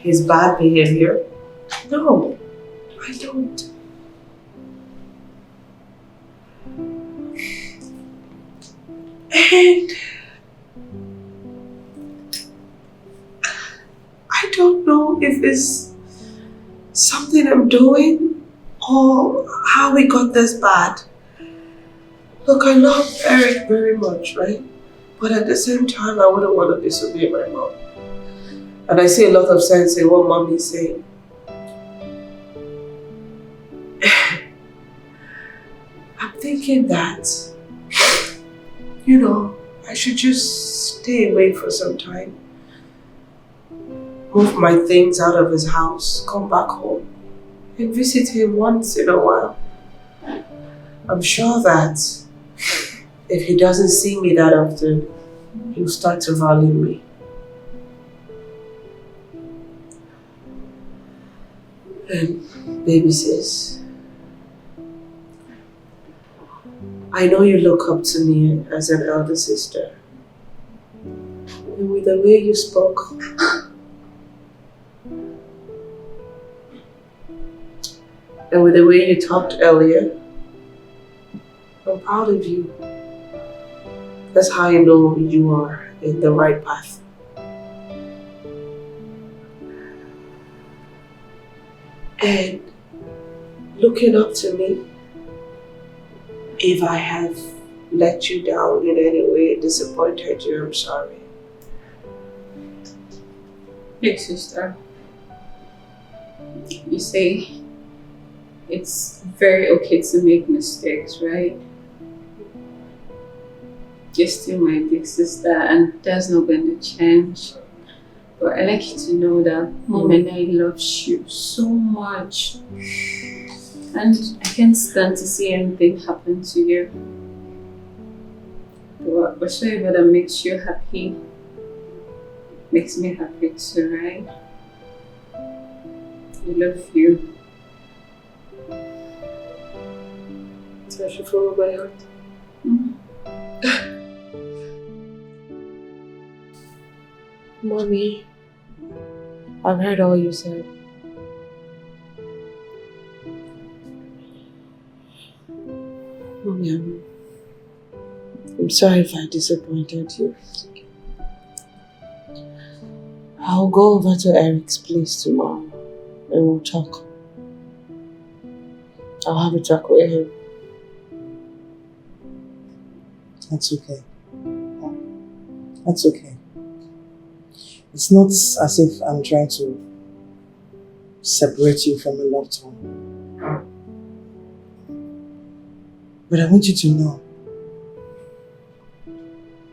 his bad behavior? No, I don't. And I don't know if it's something I'm doing or how we got this bad. Look, I love Eric very much, right? But at the same time, I wouldn't want to disobey my mom. And I see a lot of sense in what mom is saying. I'm thinking that, you know, I should just stay away for some time. Move my things out of his house, come back home, and visit him once in a while. I'm sure that if he doesn't see me that often, he'll start to value me. And baby sis, I know you look up to me as an elder sister. And with the way you spoke, and with the way you talked earlier, I'm proud of you. That's how you know you are in the right path. And looking up to me, if I have let you down in any way, disappointed you, I'm sorry. Big sister, You say it's very okay to make mistakes, right? You're still my big sister and that's not going to change. But I like you to know that Mom and I loves you so much. And I can't stand to see anything happen to you. But whatsoever that makes you happy makes me happy too, right? I love you. So I should follow my heart. Mommy, I've heard all you said. Mommy, I'm sorry if I disappointed you. I'll go over to Eric's place tomorrow and we'll talk. I'll have a talk with him. That's okay. That's okay. It's not as if I'm trying to separate you from a loved one. But I want you to know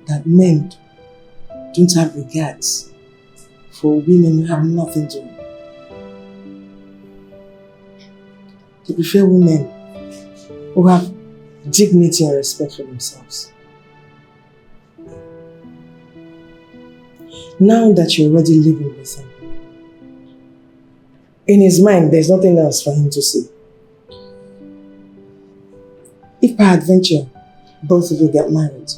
that men don't have regards for women who have nothing to do. They prefer women who have dignity and respect for themselves. Now that you're already living with him, in his mind, there's nothing else for him to see. If peradventure, both of you get married,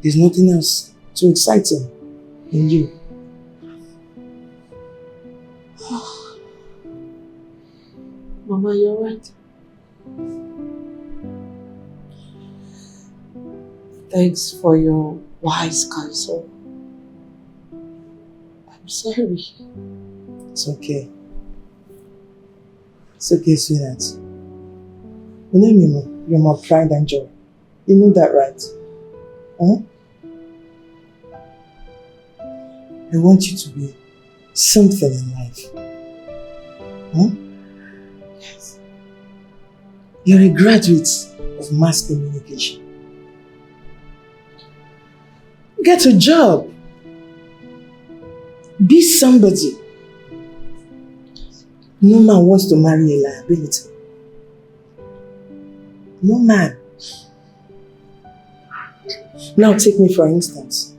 there's nothing else to excite him in you. Mama, you're right. Thanks for your wise counsel. I'm sorry. It's okay. It's okay, sweetheart. You know me, you're my pride and joy. You know that, right? Huh? I want you to be something in life. Huh? Yes. You're a graduate of mass communication. Get a job. Be somebody. No man wants to marry a liability. No man. Now take me for instance.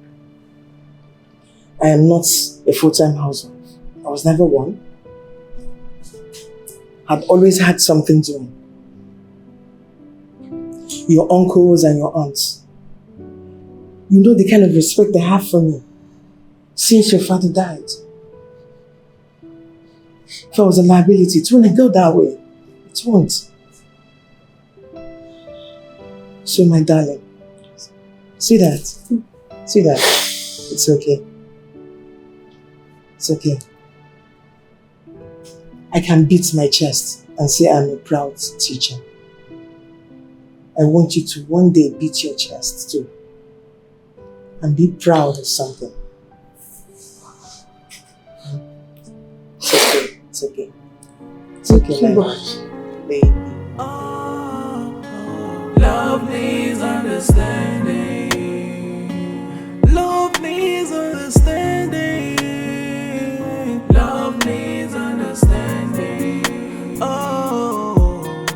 I am not a full-time housewife. I was never one. I've always had something doing. Your uncles and your aunts, you know the kind of respect they have for me since your father died. If I was a liability, it wouldn't go that way. It won't. So my darling, see that? See that? It's okay. It's okay. I can beat my chest and say I'm a proud teacher. I want you to one day beat your chest too. And be proud of something. It's okay. It's okay. It's okay, my baby. Love needs understanding. Love needs understanding. Love needs understanding. Oh,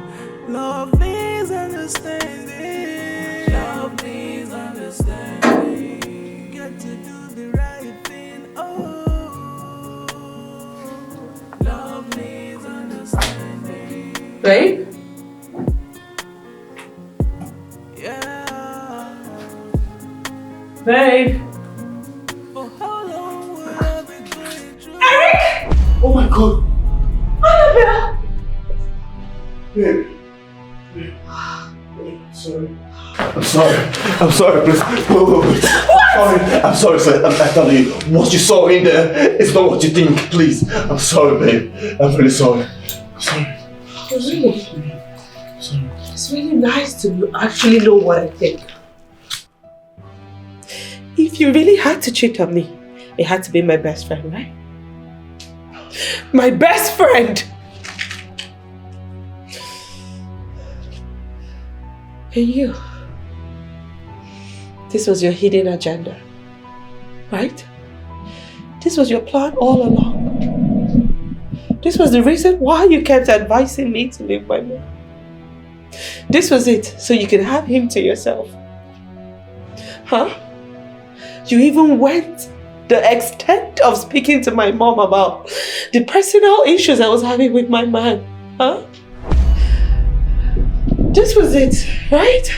love needs understanding. Love needs understanding. Get to do the right thing. Oh, love needs understanding. Babe? Babe. Eric! Oh my God. Annabelle! Babe. Sorry. I'm sorry. I'm sorry, please. Wait. Sorry. I'm sorry, sir. I'm telling you, what you saw in there is not what you think. Please. I'm sorry, babe. I'm really sorry. I'm sorry. Really? Sorry. It's really nice to actually know what I think. If you really had to cheat on me, it had to be my best friend, right? My best friend. And you. This was your hidden agenda, right? This was your plan all along. This was the reason why you kept advising me to leave my man. This was it, so you could have him to yourself. Huh? You even went the extent of speaking to my mom about the personal issues I was having with my man. Huh? This was it, right?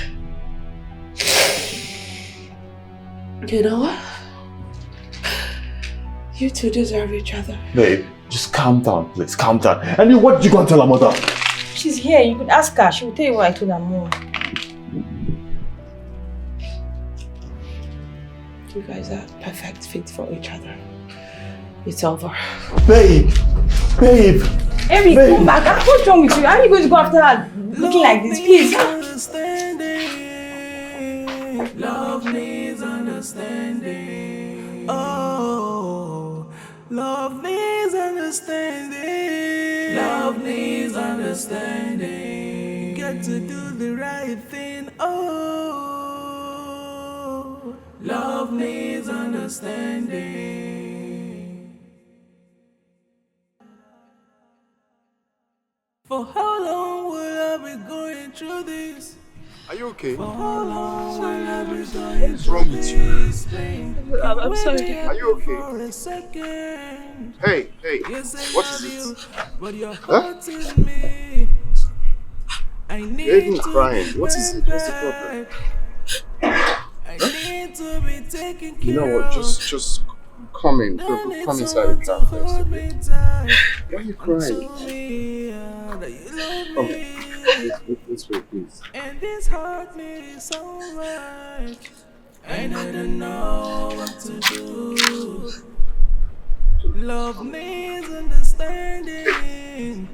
You know what? You two deserve each other. Babe, just calm down, please. Calm down. And then what did you go and tell her mother? She's here. You could ask her. She will tell you what I told her mom. You guys are perfect fit for each other. It's over. Babe! Babe! Eric, come back. What's wrong with you? How are you going to go after her looking like this? Please. Love needs understanding. Oh, love needs understanding. Love needs understanding. Get to do the right thing. Oh, love needs understanding. For how long will I be going through this? Are you okay? For how long will I be What going is wrong with you? I'm sorry. Are you okay? Hey, what is it? Huh? You're even crying. What is it? What's the problem? You know what? Just come in. Come inside the car first. Okay? Why are you crying? Come in. This way, please. And this hurt me so much. I didn't know what to do. Love needs understanding.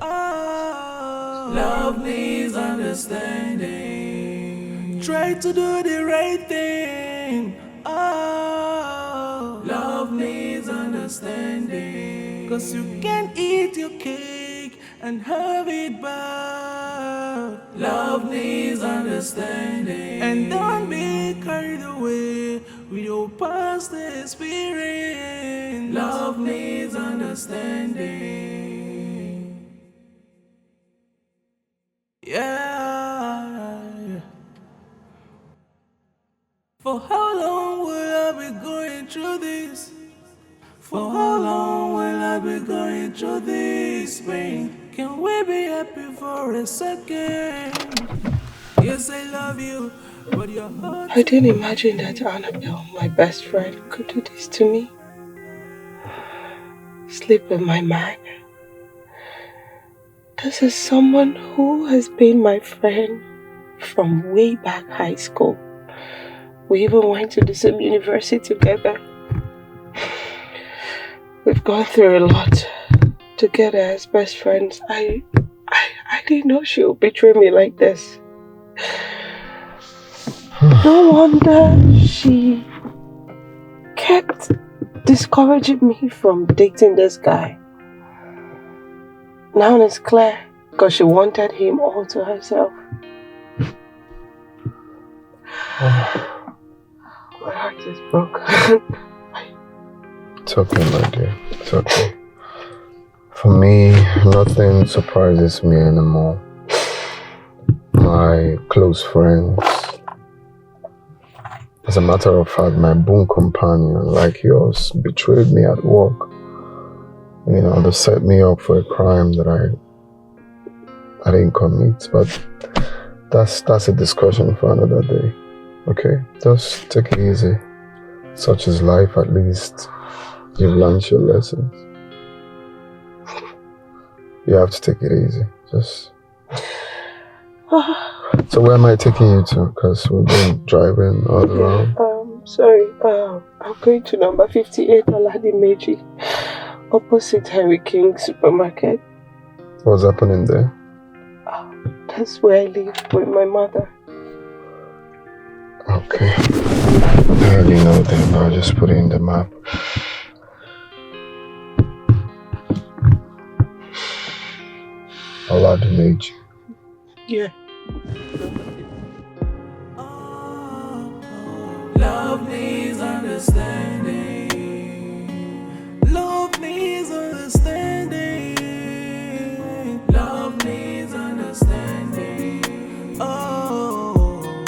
Oh, love needs understanding. Try to do the right thing. Oh, love needs understanding. 'Cause you can't eat your cake and have it back. Love needs understanding. And don't be carried away with your past experience. Love needs understanding. Yeah. For how long will I be going through this? For how long will I be going through this pain? Can we be happy for a second? Yes, I love you, but your heart... I didn't imagine that Annabelle, my best friend, could do this to me. Sleep with my man. This is someone who has been my friend from way back high school. We even went to the same university together. We've gone through a lot together as best friends. I didn't know she would betray me like this. No wonder she kept discouraging me from dating this guy. Now it's clear, because she wanted him all to herself. My heart is broken. It's okay, my dear. It's okay. For me, nothing surprises me anymore. My close friends. As a matter of fact, my boon companion, like yours, betrayed me at work. You know, they set me up for a crime that I didn't commit. But that's a discussion for another day. Okay? Just take it easy. Such is life, at least. You've learned your lessons. You have to take it easy. Just... So where am I taking you to? Because we've been driving all around. Sorry. I'm going to number 58 Aladi Meiji, opposite Harry King supermarket. What's happening there? That's where I live with my mother. Okay. I already know that, but I'll just put it in the map. Oladumeji. Yeah. Love needs understanding. Love needs understanding. Love needs understanding. Oh,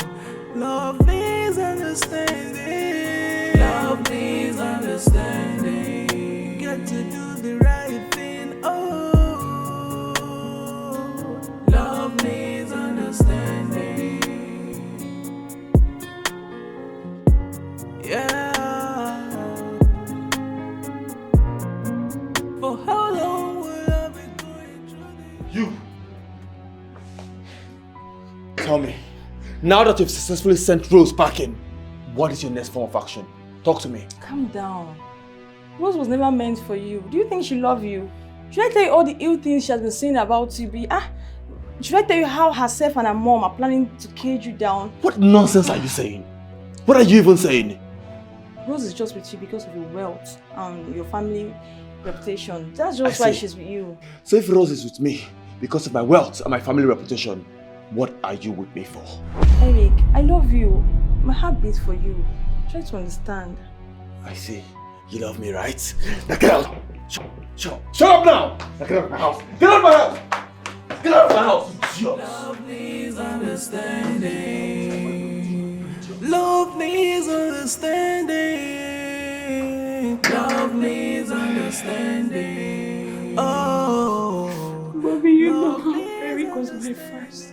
love needs understanding. Love needs understanding. Got to do the right thing. Oh, love needs understanding. Yeah. For how long will I be going through this? You! Tell me, now that you've successfully sent Rose back in, what is your next form of action? Talk to me. Calm down. Rose was never meant for you. Do you think she loves you? Should I tell you all the ill things she has been saying about you? Should I tell you how herself and her mom are planning to cage you down? What nonsense are you saying? What are you even saying? Rose is just with you because of your wealth and your family reputation. That's just why she's with you. So if Rose is with me because of my wealth and my family reputation, what are you with me for? Eric, I love you. My heart beats for you. Try to understand. I see. You love me, right? Now get out! Shut up now! Now get out of my house! Get out of my house! Get out of my house! Love needs understanding. Love needs understanding. Love needs understanding. Oh, Mommy, you know how Eric was my first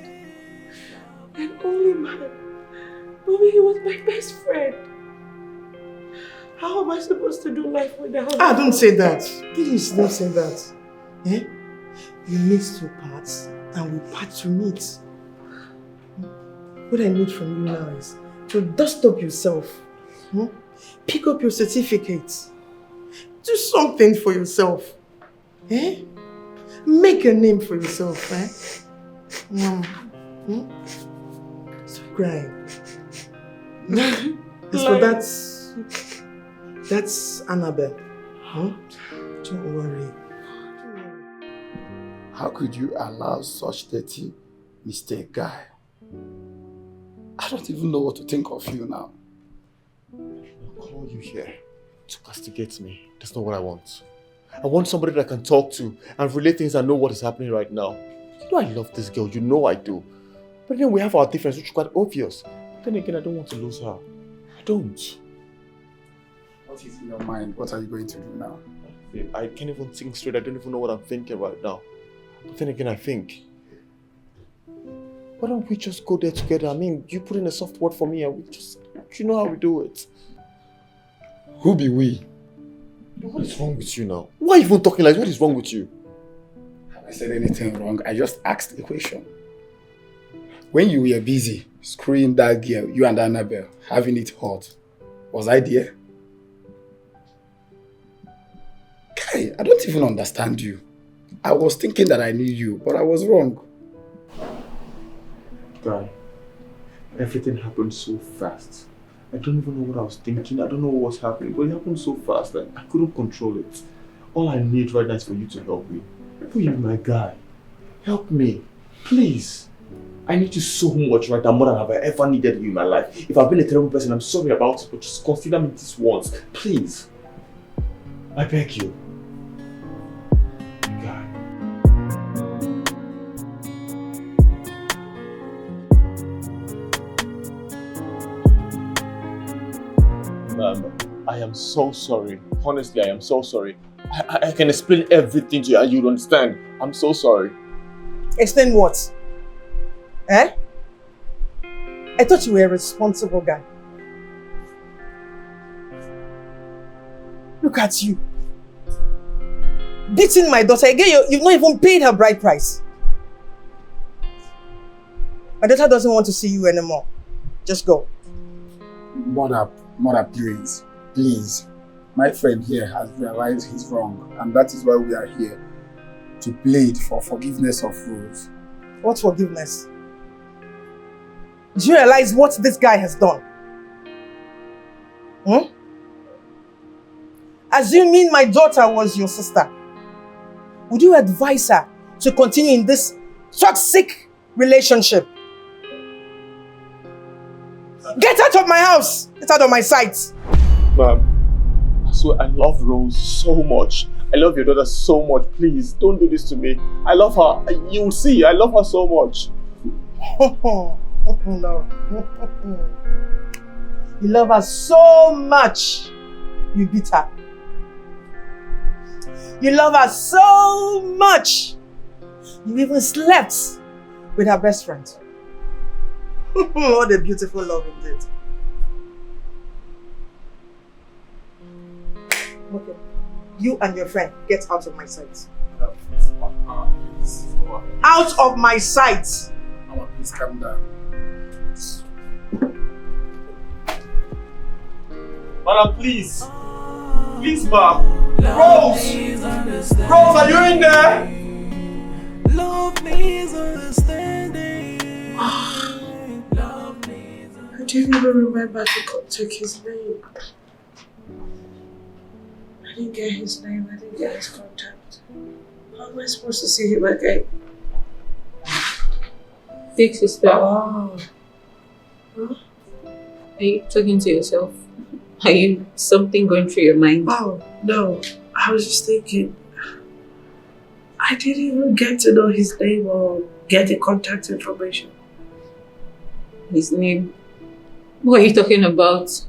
and only man. Mommy, he was my best friend. How am I supposed to do life without him? Don't say that. Please don't say that. Eh? We meet to part and we part to meet. What I need from you now is to dust up yourself. Pick up your certificates. Do something for yourself. Eh? Make a name for yourself. Eh? Stop crying. As for that's Annabelle. Don't worry. How could you allow such dirty mistake, guy? I don't even know what to think of you now. I'll call you here to castigate me. That's not what I want. I want somebody that I can talk to and relate things and know what is happening right now. You know I love this girl, you know I do. But then we have our difference, which is quite obvious. But then again, I don't want to lose her. I don't. What is in your mind? What are you going to do now? I can't even think straight. I don't even know what I'm thinking right now. But then again, I think, why don't we just go there together? I mean, you put in a soft word for me and we just, you know how we do it. Who be we? What is wrong with you now? Why are you even talking like this? What is wrong with you? Have I said anything wrong? I just asked a question. When you were busy screwing that girl, you and Annabelle, having it hot, was I there? Kai, I don't even understand you. I was thinking that I knew you, but I was wrong. Guy, everything happened so fast. I don't even know what I was thinking. I don't know what was happening, but it happened so fast that I couldn't control it. All I need right now is for you to help me. You're my guy. Help me, please. I need you so much right now, more than I've ever needed you in my life. If I've been a terrible person, I'm sorry about it, but just consider me this once, please. I beg you. God. I am so sorry. Honestly, I am so sorry. I can explain everything to you and you'll understand. I'm so sorry. Explain what? Eh? I thought you were a responsible guy. Look at you. Beating my daughter again, you've not even paid her bride price. My daughter doesn't want to see you anymore. Just go. Mother, please. Please. My friend here has realized he's wrong, and that is why we are here to plead for forgiveness of Rose. What forgiveness? Do you realize what this guy has done? Assuming my daughter was your sister, would you advise her to continue in this toxic relationship. Get out of my house! Get out of my sight! Ma'am, I swear I love Rose so much. I love your daughter so much. Please, don't do this to me. I love her. You'll see, I love her so much. No. You love her so much. You beat her. You love her so much. You even slept with her best friend. What a beautiful love indeed. Okay. You and your friend, get out of my sight. Out of my sight! Mama, please calm down. Madam, please. Please, ma'am. Rose! Rose, are you in there? Love needs understanding. I didn't even remember to take his name. I didn't get his name, I didn't get his contact. How am I supposed to see him again? Big sister, Oh. Huh? are you talking to yourself? Are you something going through your mind? Oh, no. I was just thinking. I didn't even get to know his name or get the contact information. His name? What are you talking about?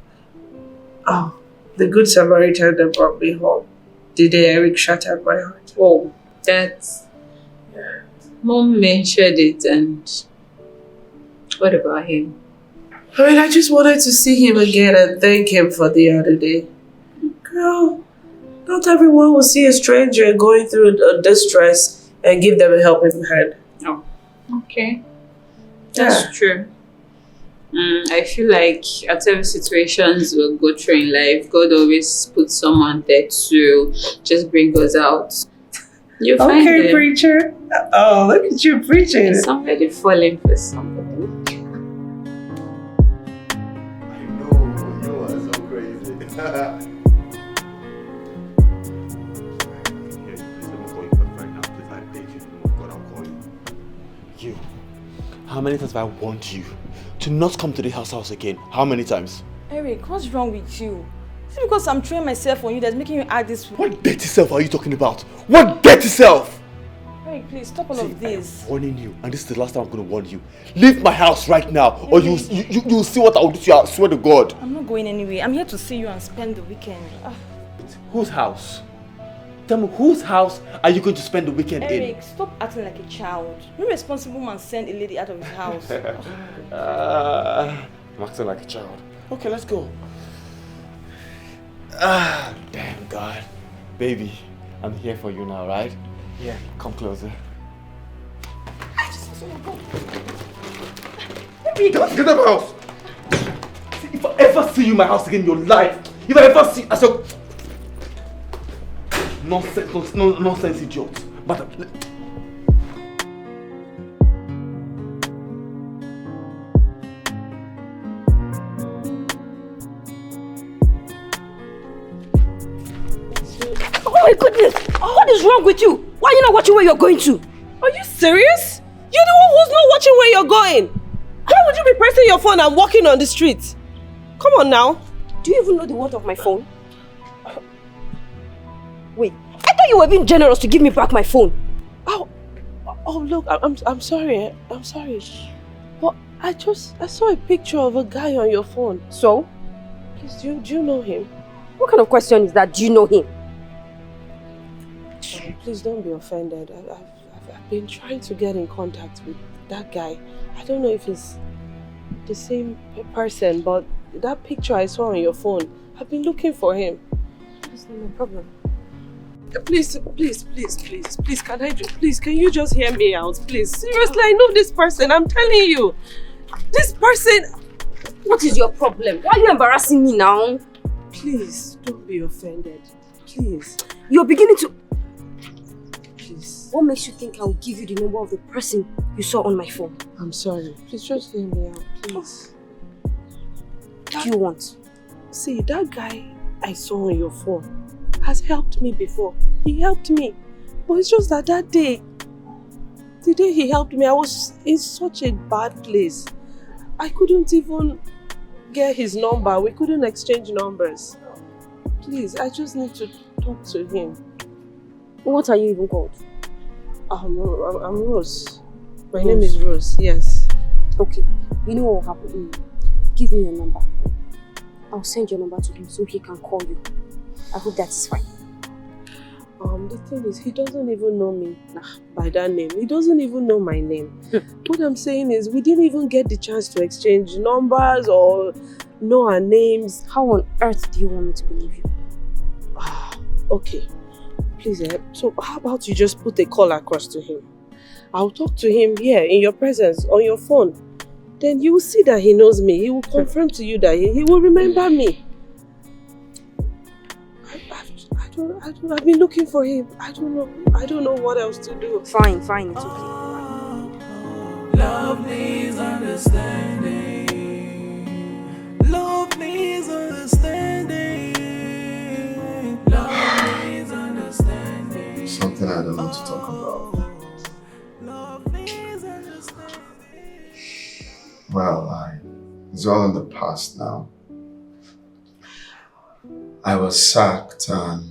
Oh, the good Samaritan that brought me home. The day Eric shattered my heart. Oh, that's... Mom mentioned it, and what about him? I mean, I just wanted to see him again and thank him for the other day. Girl, not everyone will see a stranger going through a distress and give them a helping hand. Oh, okay. That's true. I feel like at every situations we'll go through in life, God always puts someone there to just bring us out. You find Okay, them. preacher. Oh, look at you preaching. Somebody falling for somebody. You are so crazy. You. How many times have I warned you to not come to the house again? How many times? Eric, what's wrong with you? Is it because I'm throwing myself on you that's making you act this way? What dirty self are you talking about? What dirty self? Eric, please stop all of this. I'm warning you, and this is the last time I'm going to warn you. Leave my house right now, or you'll see what I will do to you. I swear to God. I'm not going anywhere. I'm here to see you and spend the weekend. Whose house? Tell me, whose house are you going to spend the weekend in? Eric, stop acting like a child. No responsible man send a lady out of his house. I'm acting like a child. Okay, let's go. Damn God. Baby, I'm here for you now, right? Yeah, come closer. Get out of my house! See, if I ever see you in my house again in your life, if I ever see... I said... Nonsense idiot. But... Oh my goodness! What is wrong with you? Why are you not watching where you're going to? Are you serious? You're the one who's not watching where you're going. Why would you be pressing your phone and walking on the street? Come on now. Do you even know the worth of my phone? Wait, I thought you were being generous to give me back my phone. Oh look, I'm sorry. I'm sorry. But I saw a picture of a guy on your phone. So? Please, do you know him? What kind of question is that? Do you know him? Please don't be offended. I've been trying to get in contact with that guy. I don't know if it's the same person, but that picture I saw on your phone, I've been looking for him. That's not my problem. Please, can you just hear me out, please? Seriously, I know this person, I'm telling you. This person... What is your problem? Why are you embarrassing me now? Please, don't be offended. Please. You're beginning to... Please. What makes you think I will give you the number of the person you saw on my phone? I'm sorry. Please just hear me out, please. What do you want? See, that guy I saw on your phone has helped me before. He helped me. But it's just that day, The day he helped me, I was in such a bad place. I couldn't even get his number. We couldn't exchange numbers. Please, I just need to talk to him. What are you even called? I'm Rose. My name is Rose, yes. Okay, you know what will happen? Give me your number. I'll send your number to him so he can call you. I hope that is fine. The thing is, he doesn't even know me by that name. He doesn't even know my name. What I'm saying is, we didn't even get the chance to exchange numbers or know our names. How on earth do you want me to believe you? Okay, please, so how about you just put a call across to him? I'll talk to him here in your presence on your phone. Then you will see that he knows me. He will confirm to you that he will remember me. I've been looking for him. I don't know what else to do. Fine, it's okay. Love needs understanding. Love needs understanding. Love needs understanding. Something I don't want to talk about. Love needs understanding. Well, it's all in the past now. I was sacked and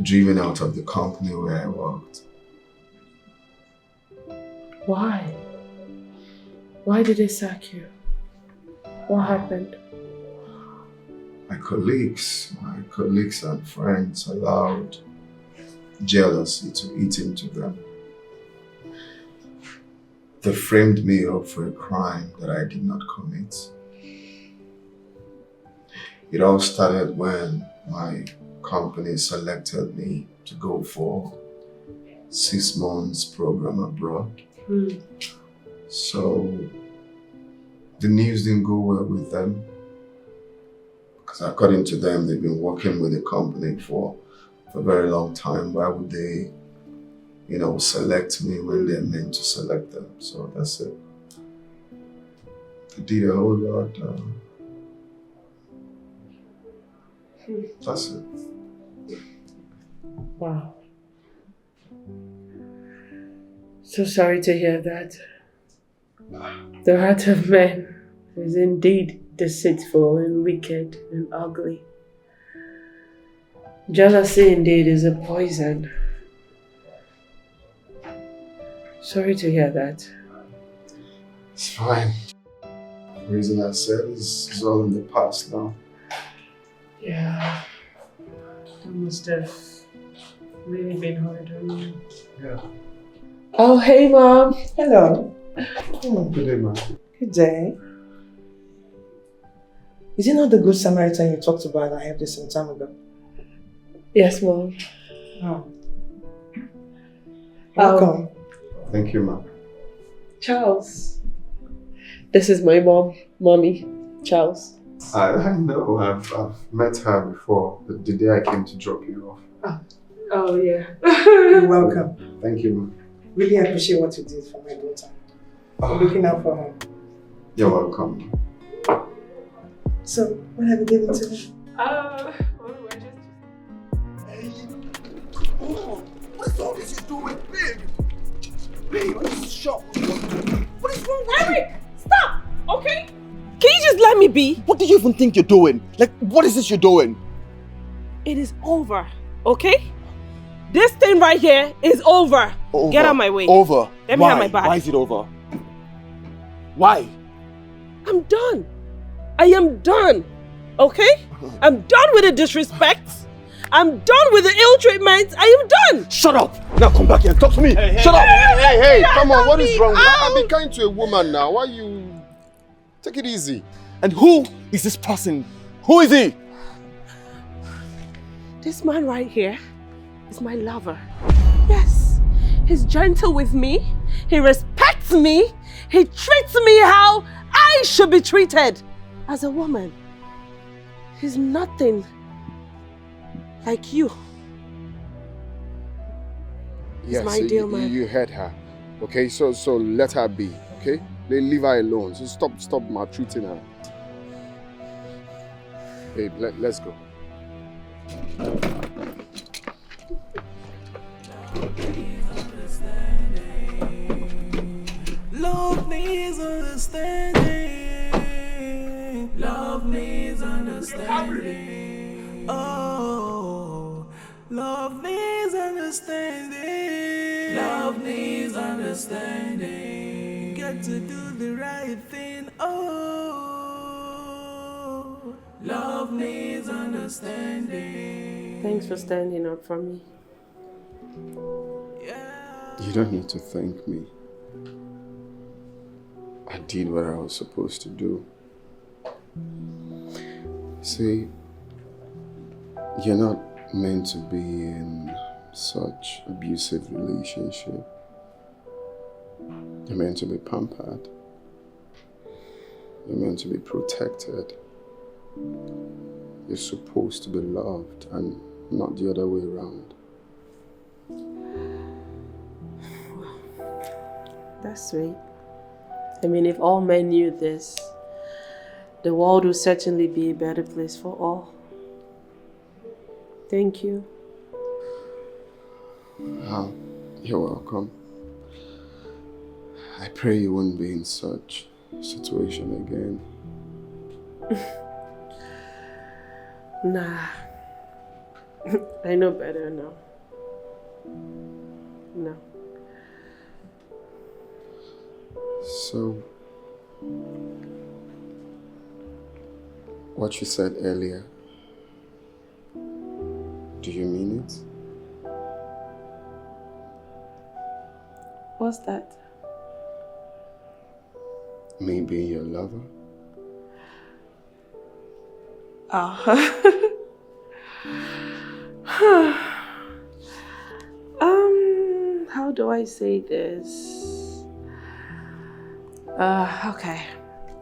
driven out of the company where I worked. Why? Why did they sack you? What happened? My colleagues and friends allowed jealousy to eat into them. They framed me up for a crime that I did not commit. It all started when my company selected me to go for 6 months program abroad. So the news didn't go well with them because according to them, they've been working with the company for a very long time. Why would they, select me when they're meant to select them? So that's it. They did a whole lot. That's it. Wow. So sorry to hear that. The heart of man is indeed deceitful and wicked and ugly. Jealousy indeed is a poison. Sorry to hear that. It's fine. The reason I said is all in the past now. Yeah. That must have really been hard on you. Yeah. Oh, hey, Mom. Hello. Good day, ma'am. Good day. Is it not the Good Samaritan you talked about I helped you some time ago? Yes, Mom. Oh. Welcome. Thank you, ma'am. Charles. This is my mommy, Charles. I know. I've met her before, the day I came to drop you off. Oh, yeah. You're welcome. Thank you, ma'am. Really appreciate what you did for my daughter. I'm looking out for her. You're welcome. So, what have you given to me? What is all this you're doing, babe? Babe, I'm just shocked. What is wrong with Eric, stop, okay? Can you just let me be? What do you even think you're doing? Like, what is this you're doing? It is over, okay? This thing right here is over. Get out of my way. Over? Let me have my bag. Why is it over? Why? I'm done. I am done, okay? I'm done with the disrespect. I'm done with the ill treatment. I am done. Shut up. Now come back here and talk to me. Shut up. Hey, come on. What is wrong? I'll be kind to a woman now. Why you... Take it easy. And who is this person? Who is he? This man right here is my lover. Yes, he's gentle with me. He respects me. He treats me how I should be treated as a woman. He's nothing like you. Yes, my dear man. You heard her. Okay, so let her be. Okay, leave her alone. So stop maltreating her. Babe, let's go. Love needs understanding. understanding. Oh, love needs understanding. Love needs understanding. Get to do the right thing. Oh, love needs understanding. Thanks for standing up for me. You don't need to thank me. I did what I was supposed to do. See, you're not meant to be in such abusive relationship. You're meant to be pampered. You're meant to be protected. You're supposed to be loved and not the other way around. That's sweet. I mean, if all men knew this, the world would certainly be a better place for all. Thank you. You're welcome. I pray you won't be in such a situation again. Nah. I know better now. No. So, what you said earlier, do you mean it? What's that? Me being your lover? How do I say this? Okay.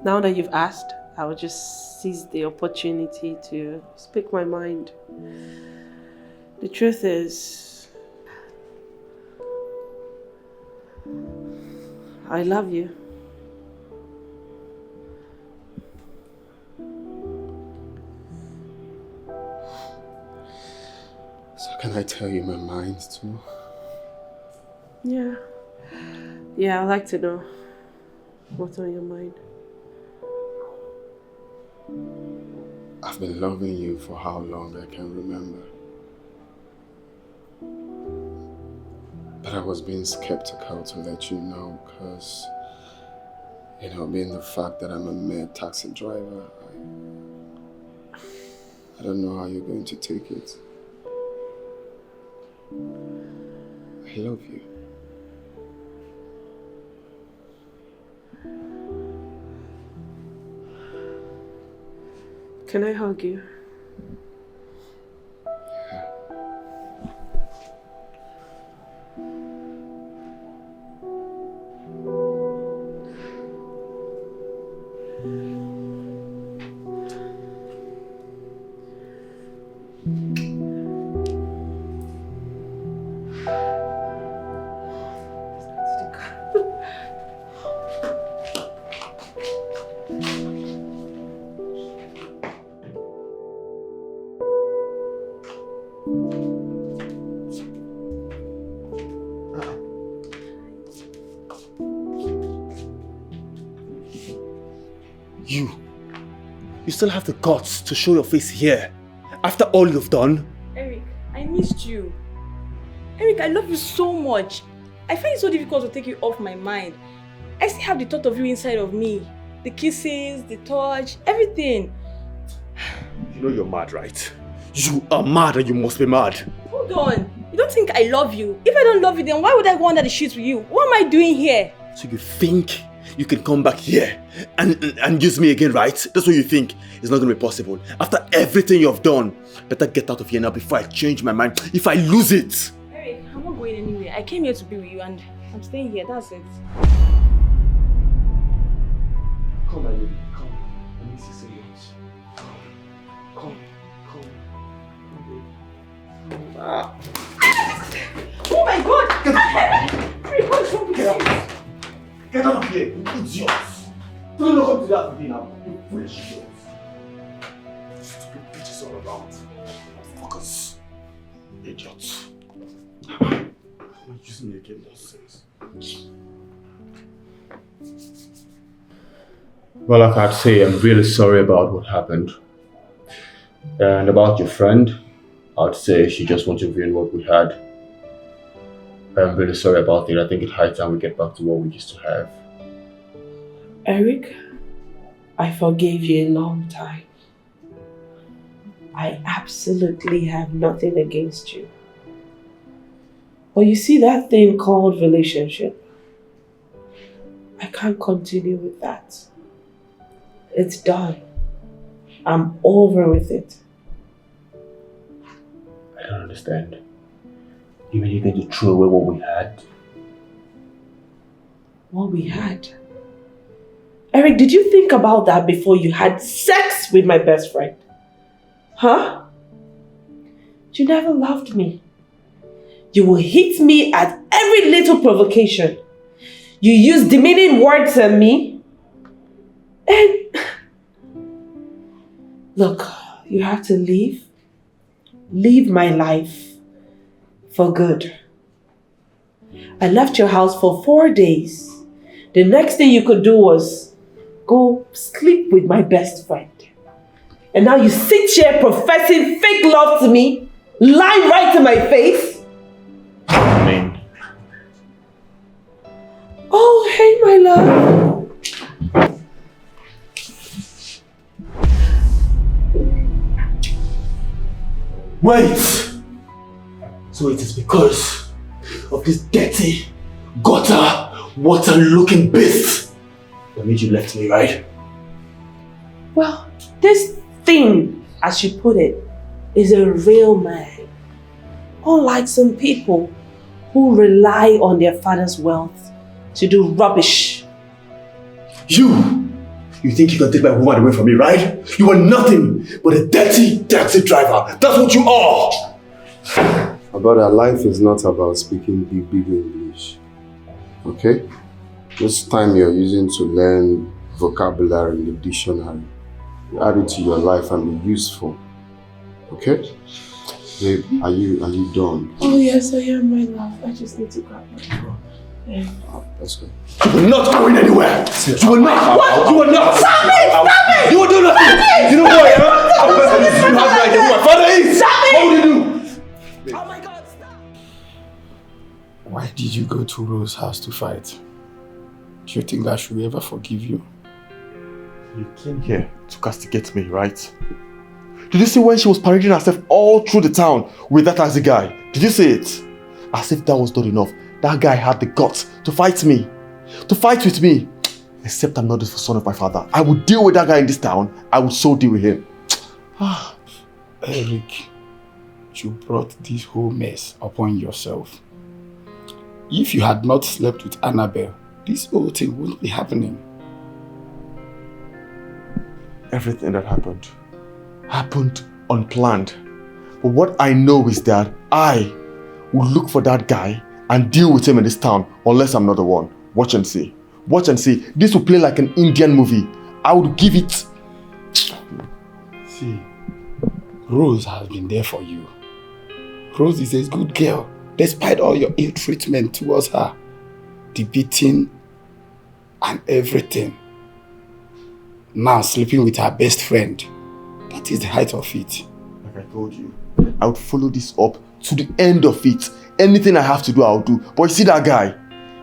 Now that you've asked, I will just seize the opportunity to speak my mind. The truth is, I love you. So can I tell you my mind too? Yeah. Yeah, I'd like to know what's on your mind. I've been loving you for how long I can remember. But I was being skeptical to let you know because, you know, being the fact that I'm a mere taxi driver, I don't know how you're going to take it. I love you. Can I hug you? You still have the guts to show your face here after all you've done? Eric, I missed you. Eric, I love you so much. I find it so difficult to take you off my mind. I still have the thought of you inside of me. The kisses, the touch, everything. You know you're mad, right? You are mad and you must be mad. Hold on. You don't think I love you? If I don't love you, then why would I go under the sheets with you? What am I doing here? So you think you can come back here and use me again, right? That's what you think. It's not going to be possible. After everything you've done, better get out of here now before I change my mind. If I lose it. Eric, I'm not going anywhere. I came here to be with you and I'm staying here. That's it. Come, my lady. Come. I miss you so much. Come. Oh my God! Get out of here, you idiots! Don't look up to that again now, you foolish idiots. Stupid bitches all around. Fuckers. Idiots. I'm using me again, nonsense. Well, like I'd say, I'm really sorry about what happened. And about your friend, I'd say she just wants to ruin what we had. I'm really sorry about it. I think it's high time we get back to what we used to have. Eric, I forgave you a long time. I absolutely have nothing against you. But you see that thing called relationship? I can't continue with that. It's done. I'm over with it. I don't understand. You mean you're going to throw away what we had? What we had? Eric, did you think about that before you had sex with my best friend? Huh? You never loved me. You will hit me at every little provocation. You use demeaning words on me. And look, you have to leave. Leave my life for good. I left your house for 4 days. The next thing you could do was go sleep with my best friend. And now you sit here professing fake love to me, lying right to my face. I mean... Oh, hey, my love. Wait! So it is because of this dirty, gutter, water-looking beast that made you left me, right? Well, this thing, as you put it, is a real man. Unlike some people who rely on their father's wealth to do rubbish. You think you can take my woman away from me, right? You are nothing but a dirty taxi driver. That's what you are! Brother, life is not about speaking big English. Okay? This time you're using to learn vocabulary in the dictionary. You add it to your life and be useful. Okay? Babe, are you done? Oh yes, I am, my love. I just need to grab my phone. Let's go. You are not going anywhere! You are not! What? You are not! Stop it! Stop it! You will do nothing! Stop it! You know who I am? You have no idea who my father is! Stop it! What would you do? Oh my God, stop! Why did you go to Rose's house to fight? Do you think that she will ever forgive you? You came here to castigate me, right? Did you see when she was parading herself all through the town with that taxi guy? Did you see it? As if that was not enough, that guy had the guts to fight me. To fight with me. Except I'm not the son of my father. I would deal with that guy in this town. I would so deal with him. Eric, you brought this whole mess upon yourself. If you had not slept with Annabelle, this whole thing wouldn't be happening. Everything that happened unplanned. But what I know is that I will look for that guy and deal with him in this town unless I'm not the one. Watch and see. Watch and see. This will play like an Indian movie. I would give it... See, Rose has been there for you. Rose is a good girl, despite all your ill treatment towards her. The beating and everything. Now sleeping with her best friend. That is the height of it. Like I told you, I would follow this up to the end of it. Anything I have to do, I'll do. But you see that guy?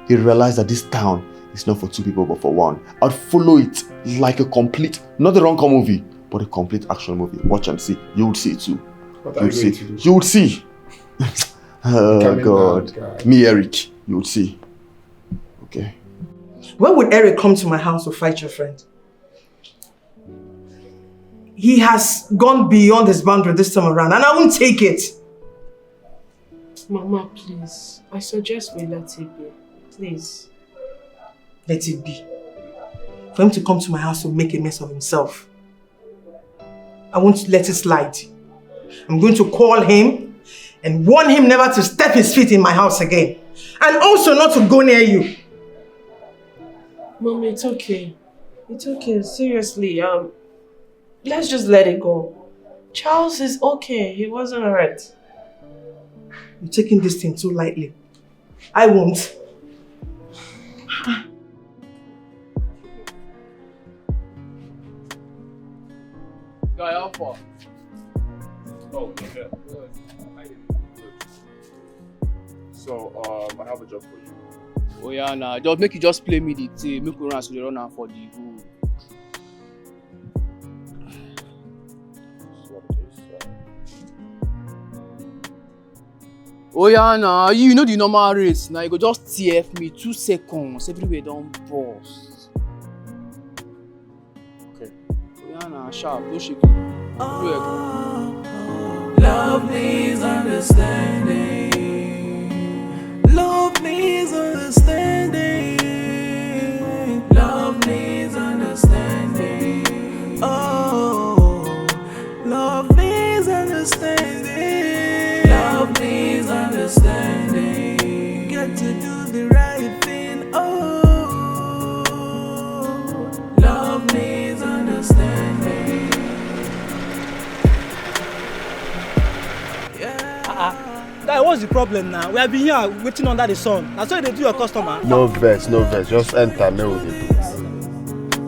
He realized that this town is not for two people, but for one. I'd follow it like a complete, not the rom-com movie, but a complete action movie. Watch and see. You would see it too. What are you going to do? You would see. Oh God. Me, Eric. You would see. Okay. When would Eric come to my house to fight your friend? He has gone beyond his boundary this time around and I won't take it. Mama, please. I suggest we let it be. Please. Let it be. For him to come to my house to make a mess of himself. I won't let it slide. I'm going to call him and warn him never to step his feet in my house again. And also not to go near you. Mom, it's okay. It's okay. Seriously, let's just let it go. Charles is okay. He wasn't hurt. You're taking this thing too lightly. I won't. Guy, how far? Oh, okay. So, I have a job for you. Oh yeah, nah. Just make you just play me the tape. Make you run so they run out for the hood. Oh yeah, nah. You know the normal rates. Now you go just TF me 2 seconds. Everywhere don't burst. Okay. Oh yeah, nah. Sharp. Don't shake it. Love needs understanding. Love needs understanding. Love needs understanding. Oh, love needs understanding. Love needs understanding. Get to do the right thing. Oh, love needs understanding. Guy, what's the problem now? We have been here waiting under the sun. That's why they do your customer. No vex, no vex. Just enter, me with the boots.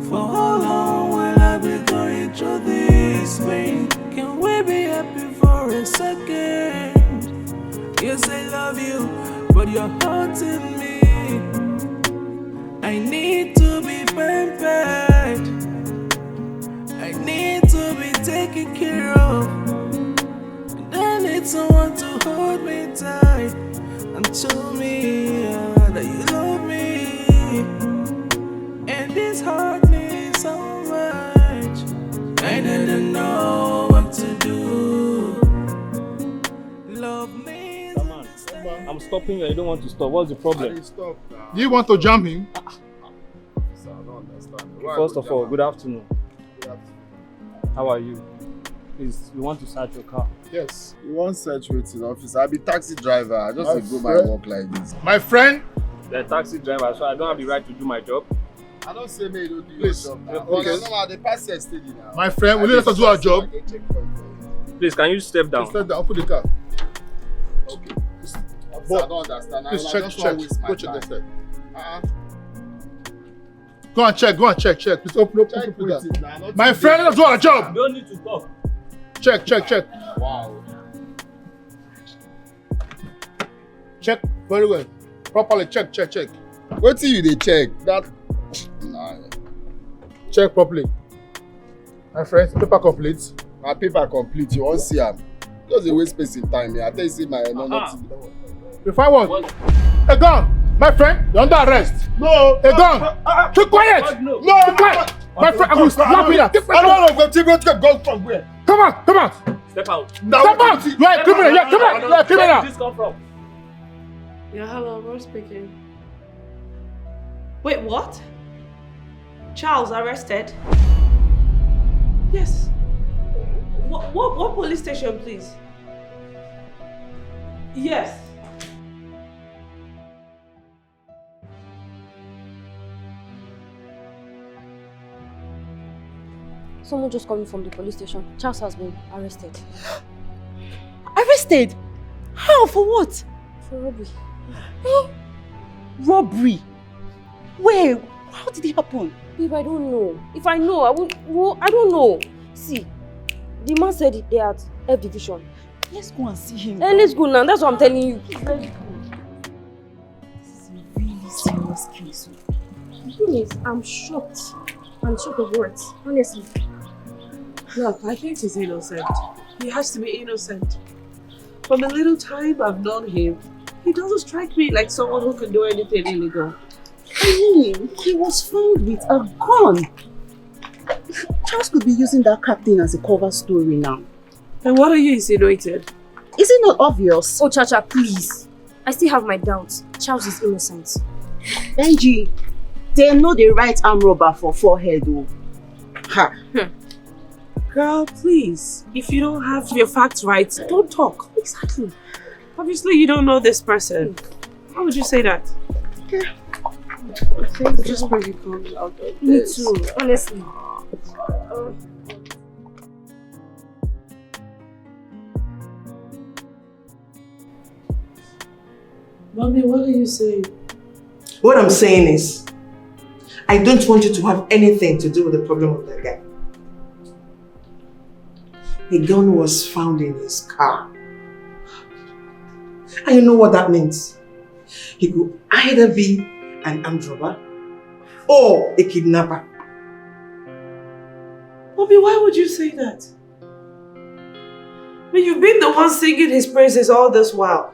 For how long will I be going through this pain? Can we be happy for a second? Yes, I love you, but you're hurting me. I need to be pampered. I need to be taken care of. And I need someone to hold me tight and tell me that you love me. And this hurt me so much. I didn't know what to do. Love me. Come on. I'm stopping you. You don't want to stop. What's the problem? Stop now. Do you want to jam him? Sir, I don't understand. First of all, good afternoon. How are you? Please, we want to search your car. Yes. You want search waiting officer? I be taxi driver. I just do my work like this. My friend? You're a taxi driver, so I don't have the right to do my job. I don't say me, you don't do your Please. job now. Okay. No, the pass is steady now. My friend, will you let us do our job? Please, can you step down? Step down, open the car. Okay. Officer, I don't understand. Please I check. just want to waste my Go check time. the step. Go and check. Please open Check that. with it now, not My today. friend, let us do our job. You don't need to talk. Check. Wow. Check very well. Properly check. What till you they check? That. Nah. Check properly. My friend, paper complete. My paper complete. You won't see am. Just a waste space in time here. I tell you, see my nothing. You find one. A gun. My friend, you're under arrest. No. A gun. Keep quiet. No. Keep quiet. My friend, I will slap you now. Keep quiet. I don't know. Go from where? Come on. Step out. Step out. You are a criminal. Yeah, come on. You are a Where criminal. did this come from? Yeah, hello, we're speaking. Wait, what? Charles arrested? Yes. What police station, please? Yes. Someone just called me from the police station. Charles has been arrested. Arrested? How? For what? For robbery. Robbery? Wait, how did it happen? Babe, I don't know. If I know, I would. Well, I don't know. See, the man said they are at F division. Let's go and see him. Hey, let's go now. That's what I'm telling you. This is a really serious case. The thing is, I'm shocked. I'm shocked of words, honestly. Look, I think he's innocent. He has to be innocent. From the little time I've known him, he doesn't strike me like someone who can do anything illegal. I mean, he was found with a gun. Charles could be using that captain as a cover story now. And what are you insinuating? Is it not obvious? Oh, Chacha, please. I still have my doubts. Charles is innocent. Benji, they know the right arm robber for forehead though. Ha. Girl, please. If you don't have your facts right, don't talk. Exactly. Obviously, you don't know this person. How would you say that? Yeah. Just pretty calm out. Me too, honestly. Mommy, what are you saying? What I'm saying is, I don't want you to have anything to do with the problem of that guy. a gun was found in his car. And you know what that means? He could either be an armed robber or a kidnapper. Mommy, why would you say that? I mean, you've been the one singing his praises all this while.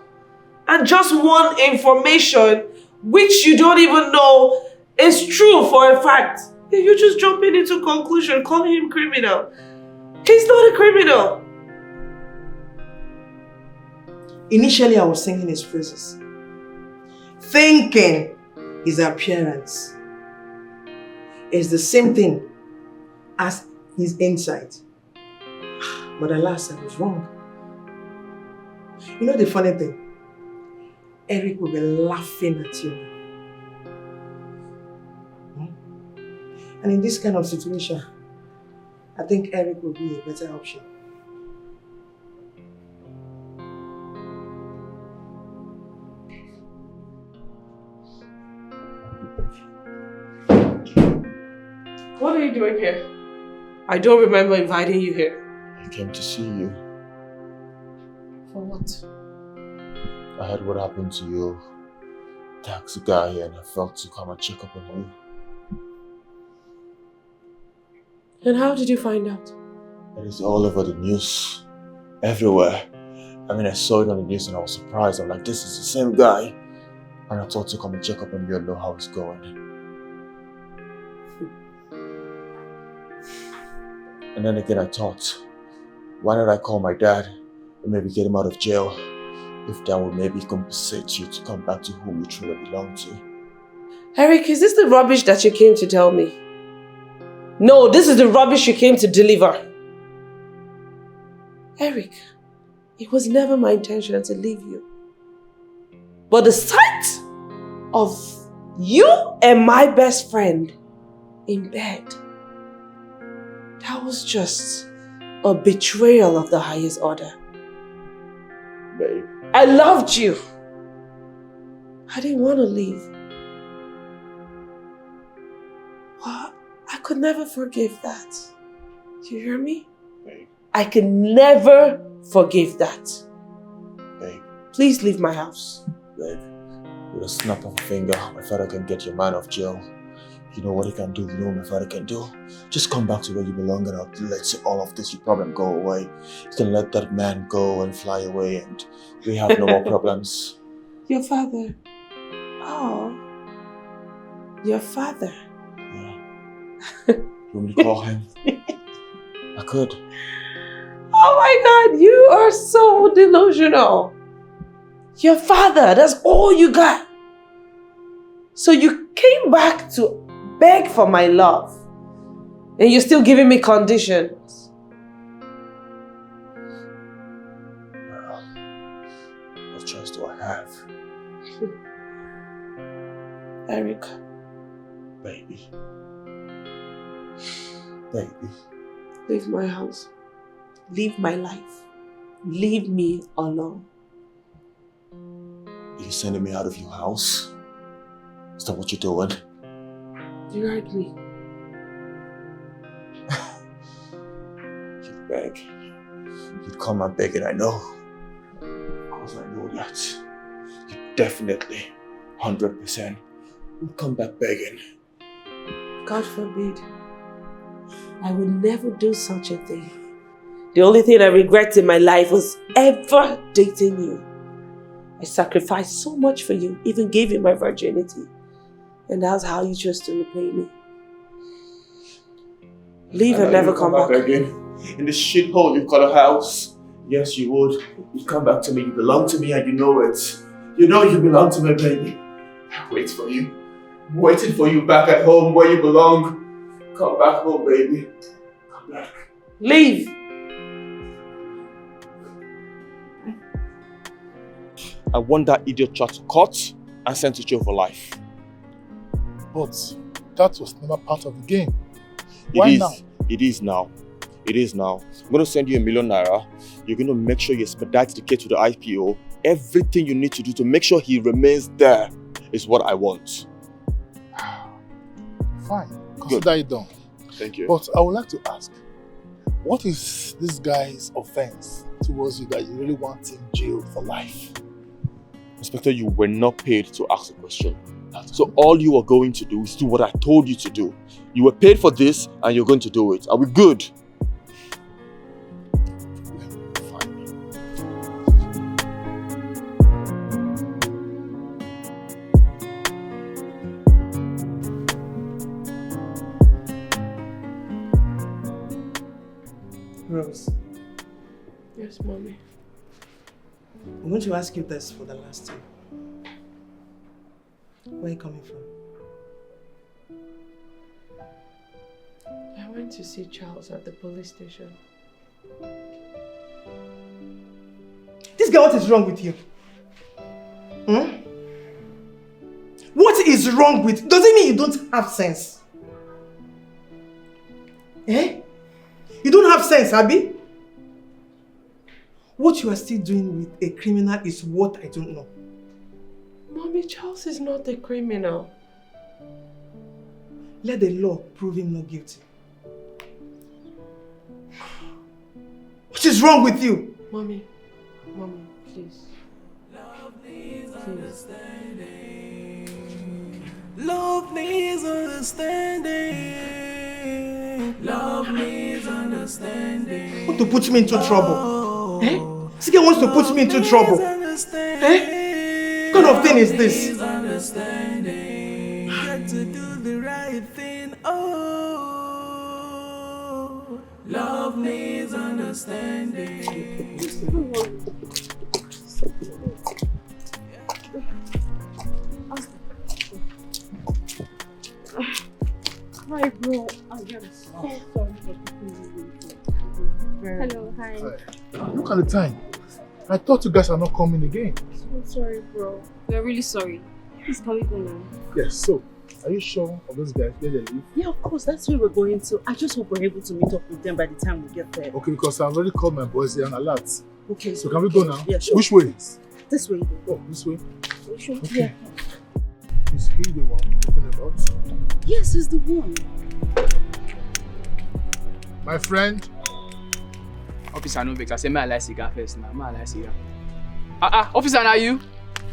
And just one information which you don't even know is true for a fact. You're just jumping into conclusion, calling him criminal. He's not a criminal. Initially, I was singing his praises, thinking his appearance is the same thing as his inside. But alas, I was wrong. You know the funny thing? Eric will be laughing at you. And in this kind of situation, I think Eric will be a better option. What are you doing here? I don't remember inviting you here. I came to see you. For what? I heard what happened to you. Taxi guy, and I felt to come and check up on you. And how did you find out? It is all over the news. Everywhere. I mean, I saw it on the news and I was surprised. I'm like, this is the same guy. And I thought to come and check up on you and know how it's going. And then again I thought, why not I call my dad and maybe get him out of jail? If that would maybe compensate you to come back to whom you truly belong to. Eric, is this the rubbish that you came to tell me? No, this is the rubbish you came to deliver. Eric, it was never my intention to leave you. But the sight of you and my best friend in bed, that was just a betrayal of the highest order. Babe. I loved you. I didn't want to leave. But I could never forgive that. You hear me? Babe. I could never forgive that. Babe. Please leave my house. Babe, with a snap of a finger, my father can get your man off jail. You know what he can do, you know what my father can do? Just come back to where you belong and I'll let all of this, your problem go away. You can let that man go and fly away and we have no more problems. Your father? Oh. Your father? Yeah. You want me to call him? I could. Oh my God, you are so delusional. Your father, that's all you got. So you came back to beg for my love. And you're still giving me conditions. Well, what choice do I have? Eric. Baby. Baby. Leave my house. Leave my life. Leave me alone. Are you sending me out of your house? Is that what you're doing? You heard me. You'd beg. You'd come and beg it, I know. Because I know that. You definitely, 100%, would come back begging. God forbid. I would never do such a thing. The only thing I regret in my life was ever dating you. I sacrificed so much for you, even gave you my virginity. And that's how you chose to repay me. Leave and never come back. Again. In this shithole you call a house. Yes, you would. You'd come back to me. You belong to me and you know it. You know you belong to me, baby. I wait for you. I'm waiting for you back at home where you belong. Come back home, baby. Come back. Leave. I want that idiot child to cut and sent to jail for life. But that was never part of the game. It is now. It is now. It is now. I'm going to send you ₦1 million. You're going to make sure you expedite the case to the IPO. Everything you need to do to make sure he remains there is what I want. Fine. Consider it done. Thank you. But I would like to ask, What is this guy's offense towards you that you really want him jailed for life? Inspector, you were not paid to ask a question. So all you are going to do is do what I told you to do. You were paid for this and you're going to do it. Are we good? Rose, Yes, mommy. I'm going to ask you this for the last time. Where are you coming from? I went to see Charles at the police station. This girl, what is wrong with you? What is wrong with you? Does it mean you don't have sense? Eh? You don't have sense, Abby? What you are still doing with a criminal is what I don't know. Mommy, Charles is not a criminal. Let the law prove him not guilty. What is wrong with you? Mommy, please. Please. Love needs understanding. Love needs understanding. Want to put me into trouble? Eh? This girl wants to put me into trouble. Eh? What kind of thing is this? Understanding. Got to do the right thing. Oh, love needs understanding. Hi, bro. I'm so sorry for keeping you waiting. Hello, hi. Look at the time. I thought you guys are not coming again. So sorry, bro. We're really sorry. Please, can we go now? Yes, so, are you sure of those guys where they live? Yeah, of course, that's where we're going to. I just hope we're able to meet up with them by the time we get there. Okay, because I've already called my boys here and alert. Okay. So can we go now? Yeah, sure. Which way? This way. Oh, this way? Sure. Okay. Yeah. Is he the one talking about? Yes, he's the one. My friend? Officer, no vex. I say, may I like cigar first now? May I like cigar? Officer, are you?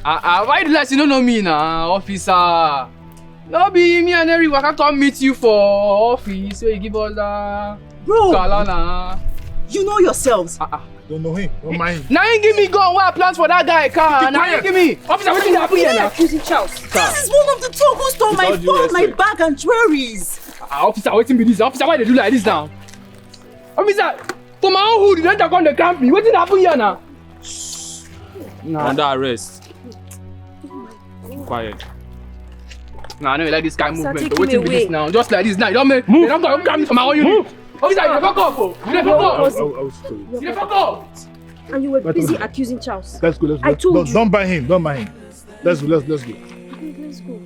Why do you know me now, officer? No be me and Harry waka come meet you for office, so you give us Bro, Kalana. You know yourselves. Don't know him. Don't mind him. Now you give me gun what I plans for that guy car. Now you give me. Officer, what did happen here now? Accusing Charles. This is one of the two who stole my phone, my bag, and jewelries. Officer, waiting be this. Officer, why they do like this now? Officer, for my own hood, you don't talk on the company. What did happen here now? Under arrest. Quiet. Nah, I know you like this guy Officer, movement. take But waiting him be this away. now. Just like this now. You don't make. They don't come grab me for my own unit. Officer, you fuck off. You fuck off. You fuck off. And you were busy accusing Charles. Let's go, let's go. I told you. Don't buy him, don't buy him. Let's go, let's go. Okay, let's go.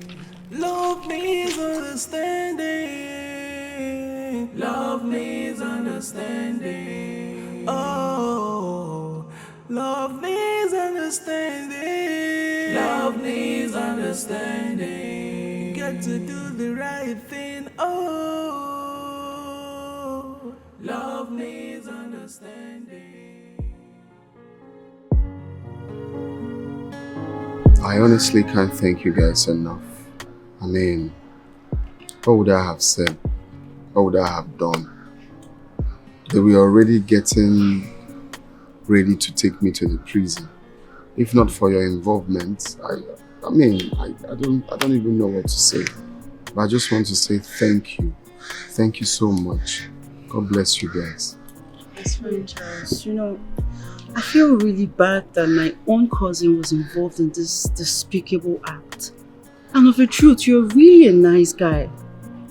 Love needs understanding. Love needs understanding. Oh, love needs understanding. Love needs understanding. Got to do the right thing. Oh, love needs understanding. I honestly can't thank you guys enough. I mean, what would I have said? What would I have done? They were already getting ready to take me to the prison. If not for your involvement, I don't even know what to say. But I just want to say thank you. Thank you so much. God bless you guys. It's fine, Charles. You know, I feel really bad that my own cousin was involved in this despicable act. And of the truth, you're really a nice guy.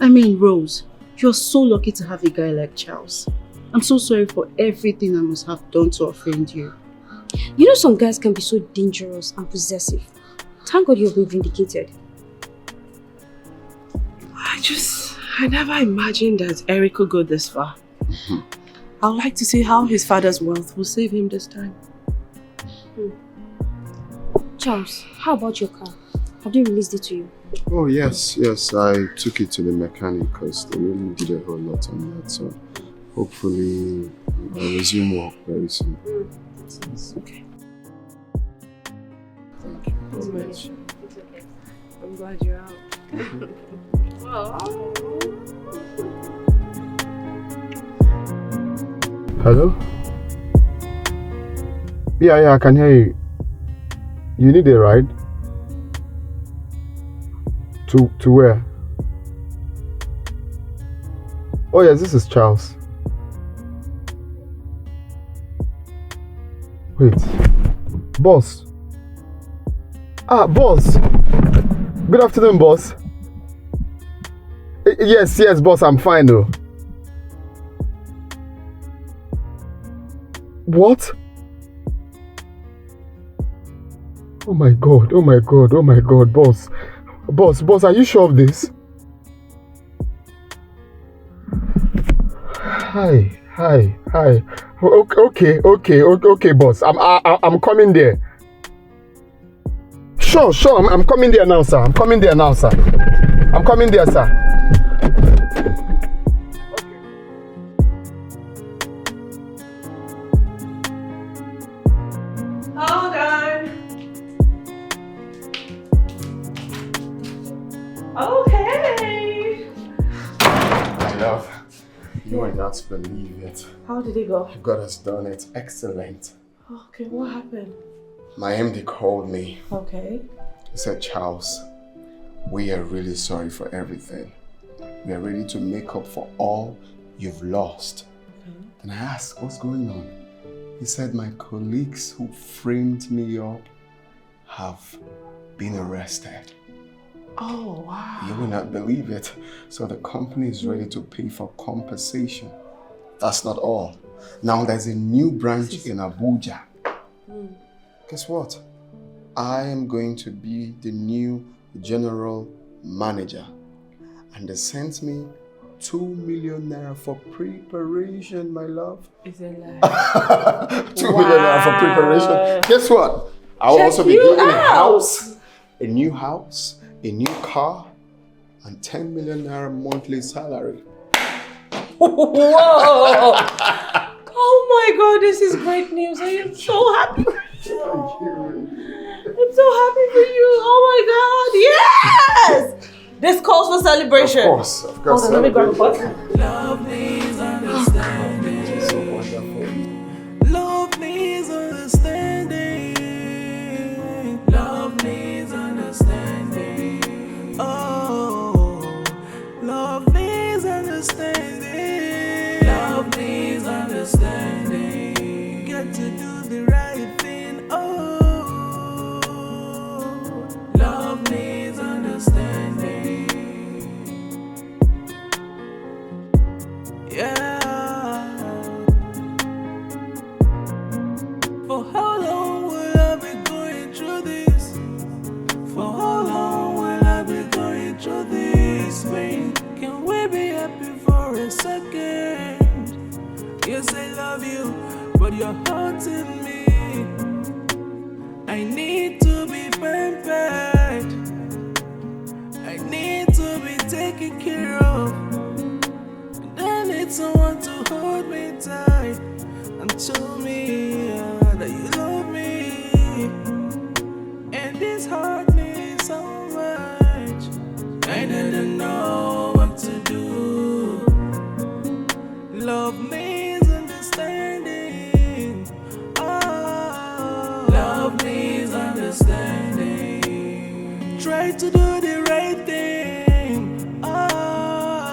I mean, Rose, you're so lucky to have a guy like Charles. I'm so sorry for everything I must have done to offend you. You know some guys can be so dangerous and possessive. Thank God you've been vindicated. I never imagined that Eric could go this far. I'd like to see how his father's wealth will save him this time. Charles, how about your car? Have they released it to you? Oh yes, I took it to the mechanic because they really did a whole lot on that. So Hopefully, I'll resume work very soon. It's okay. Thank you. It's okay. I'm glad you're out. Hello? Yeah, I can hear you. You need a ride? To where? Oh yes, this is Charles. Wait. Boss. Boss. Good afternoon, boss. Yes, boss, I'm fine though. What? Oh my god, boss. Boss, are you sure of this? Hi. Okay, boss. I'm coming there. Sure. I'm coming there now, sir. I'm coming there, sir. Hold on. Okay. My love, you will not believe it. How did it go? God has done it. Excellent. Okay, what happened? My MD called me. Okay. He said, Charles, we are really sorry for everything. We are ready to make up for all you've lost. Okay. And I asked, what's going on? He said, my colleagues who framed me up have been arrested. Oh, wow. You will not believe it. So the company is ready to pay for compensation. That's not all. Now there's a new branch in Abuja. Guess what? I am going to be the new general manager. And they sent me 2 million naira for preparation, my love. Is it like 2 million naira for preparation. Guess what? I will also be given a new house, a new car, and 10 million naira monthly salary. Whoa! Oh my god, this is great news. I am so happy. I'm so happy for you. Oh my god, yes! This calls for celebration. Of course. Hold on, let me grab a button. Love needs understanding. So wonderful. Love needs understanding. Love needs understanding. Oh, love needs understanding. Love needs understanding. Get to do the right thing. Oh, love needs understanding. Yeah. For how long will I be going through this? For how long will I be going through this pain? Can we be happy for a second? Yes, I love you, but you're hurting me. I need to be pampered. I need to be taken care of. And I need someone to hold me tight and tell me that you love me. And this hurt me so much. I didn't know what to do. Love needs understanding. Oh, love needs understanding. Try to do the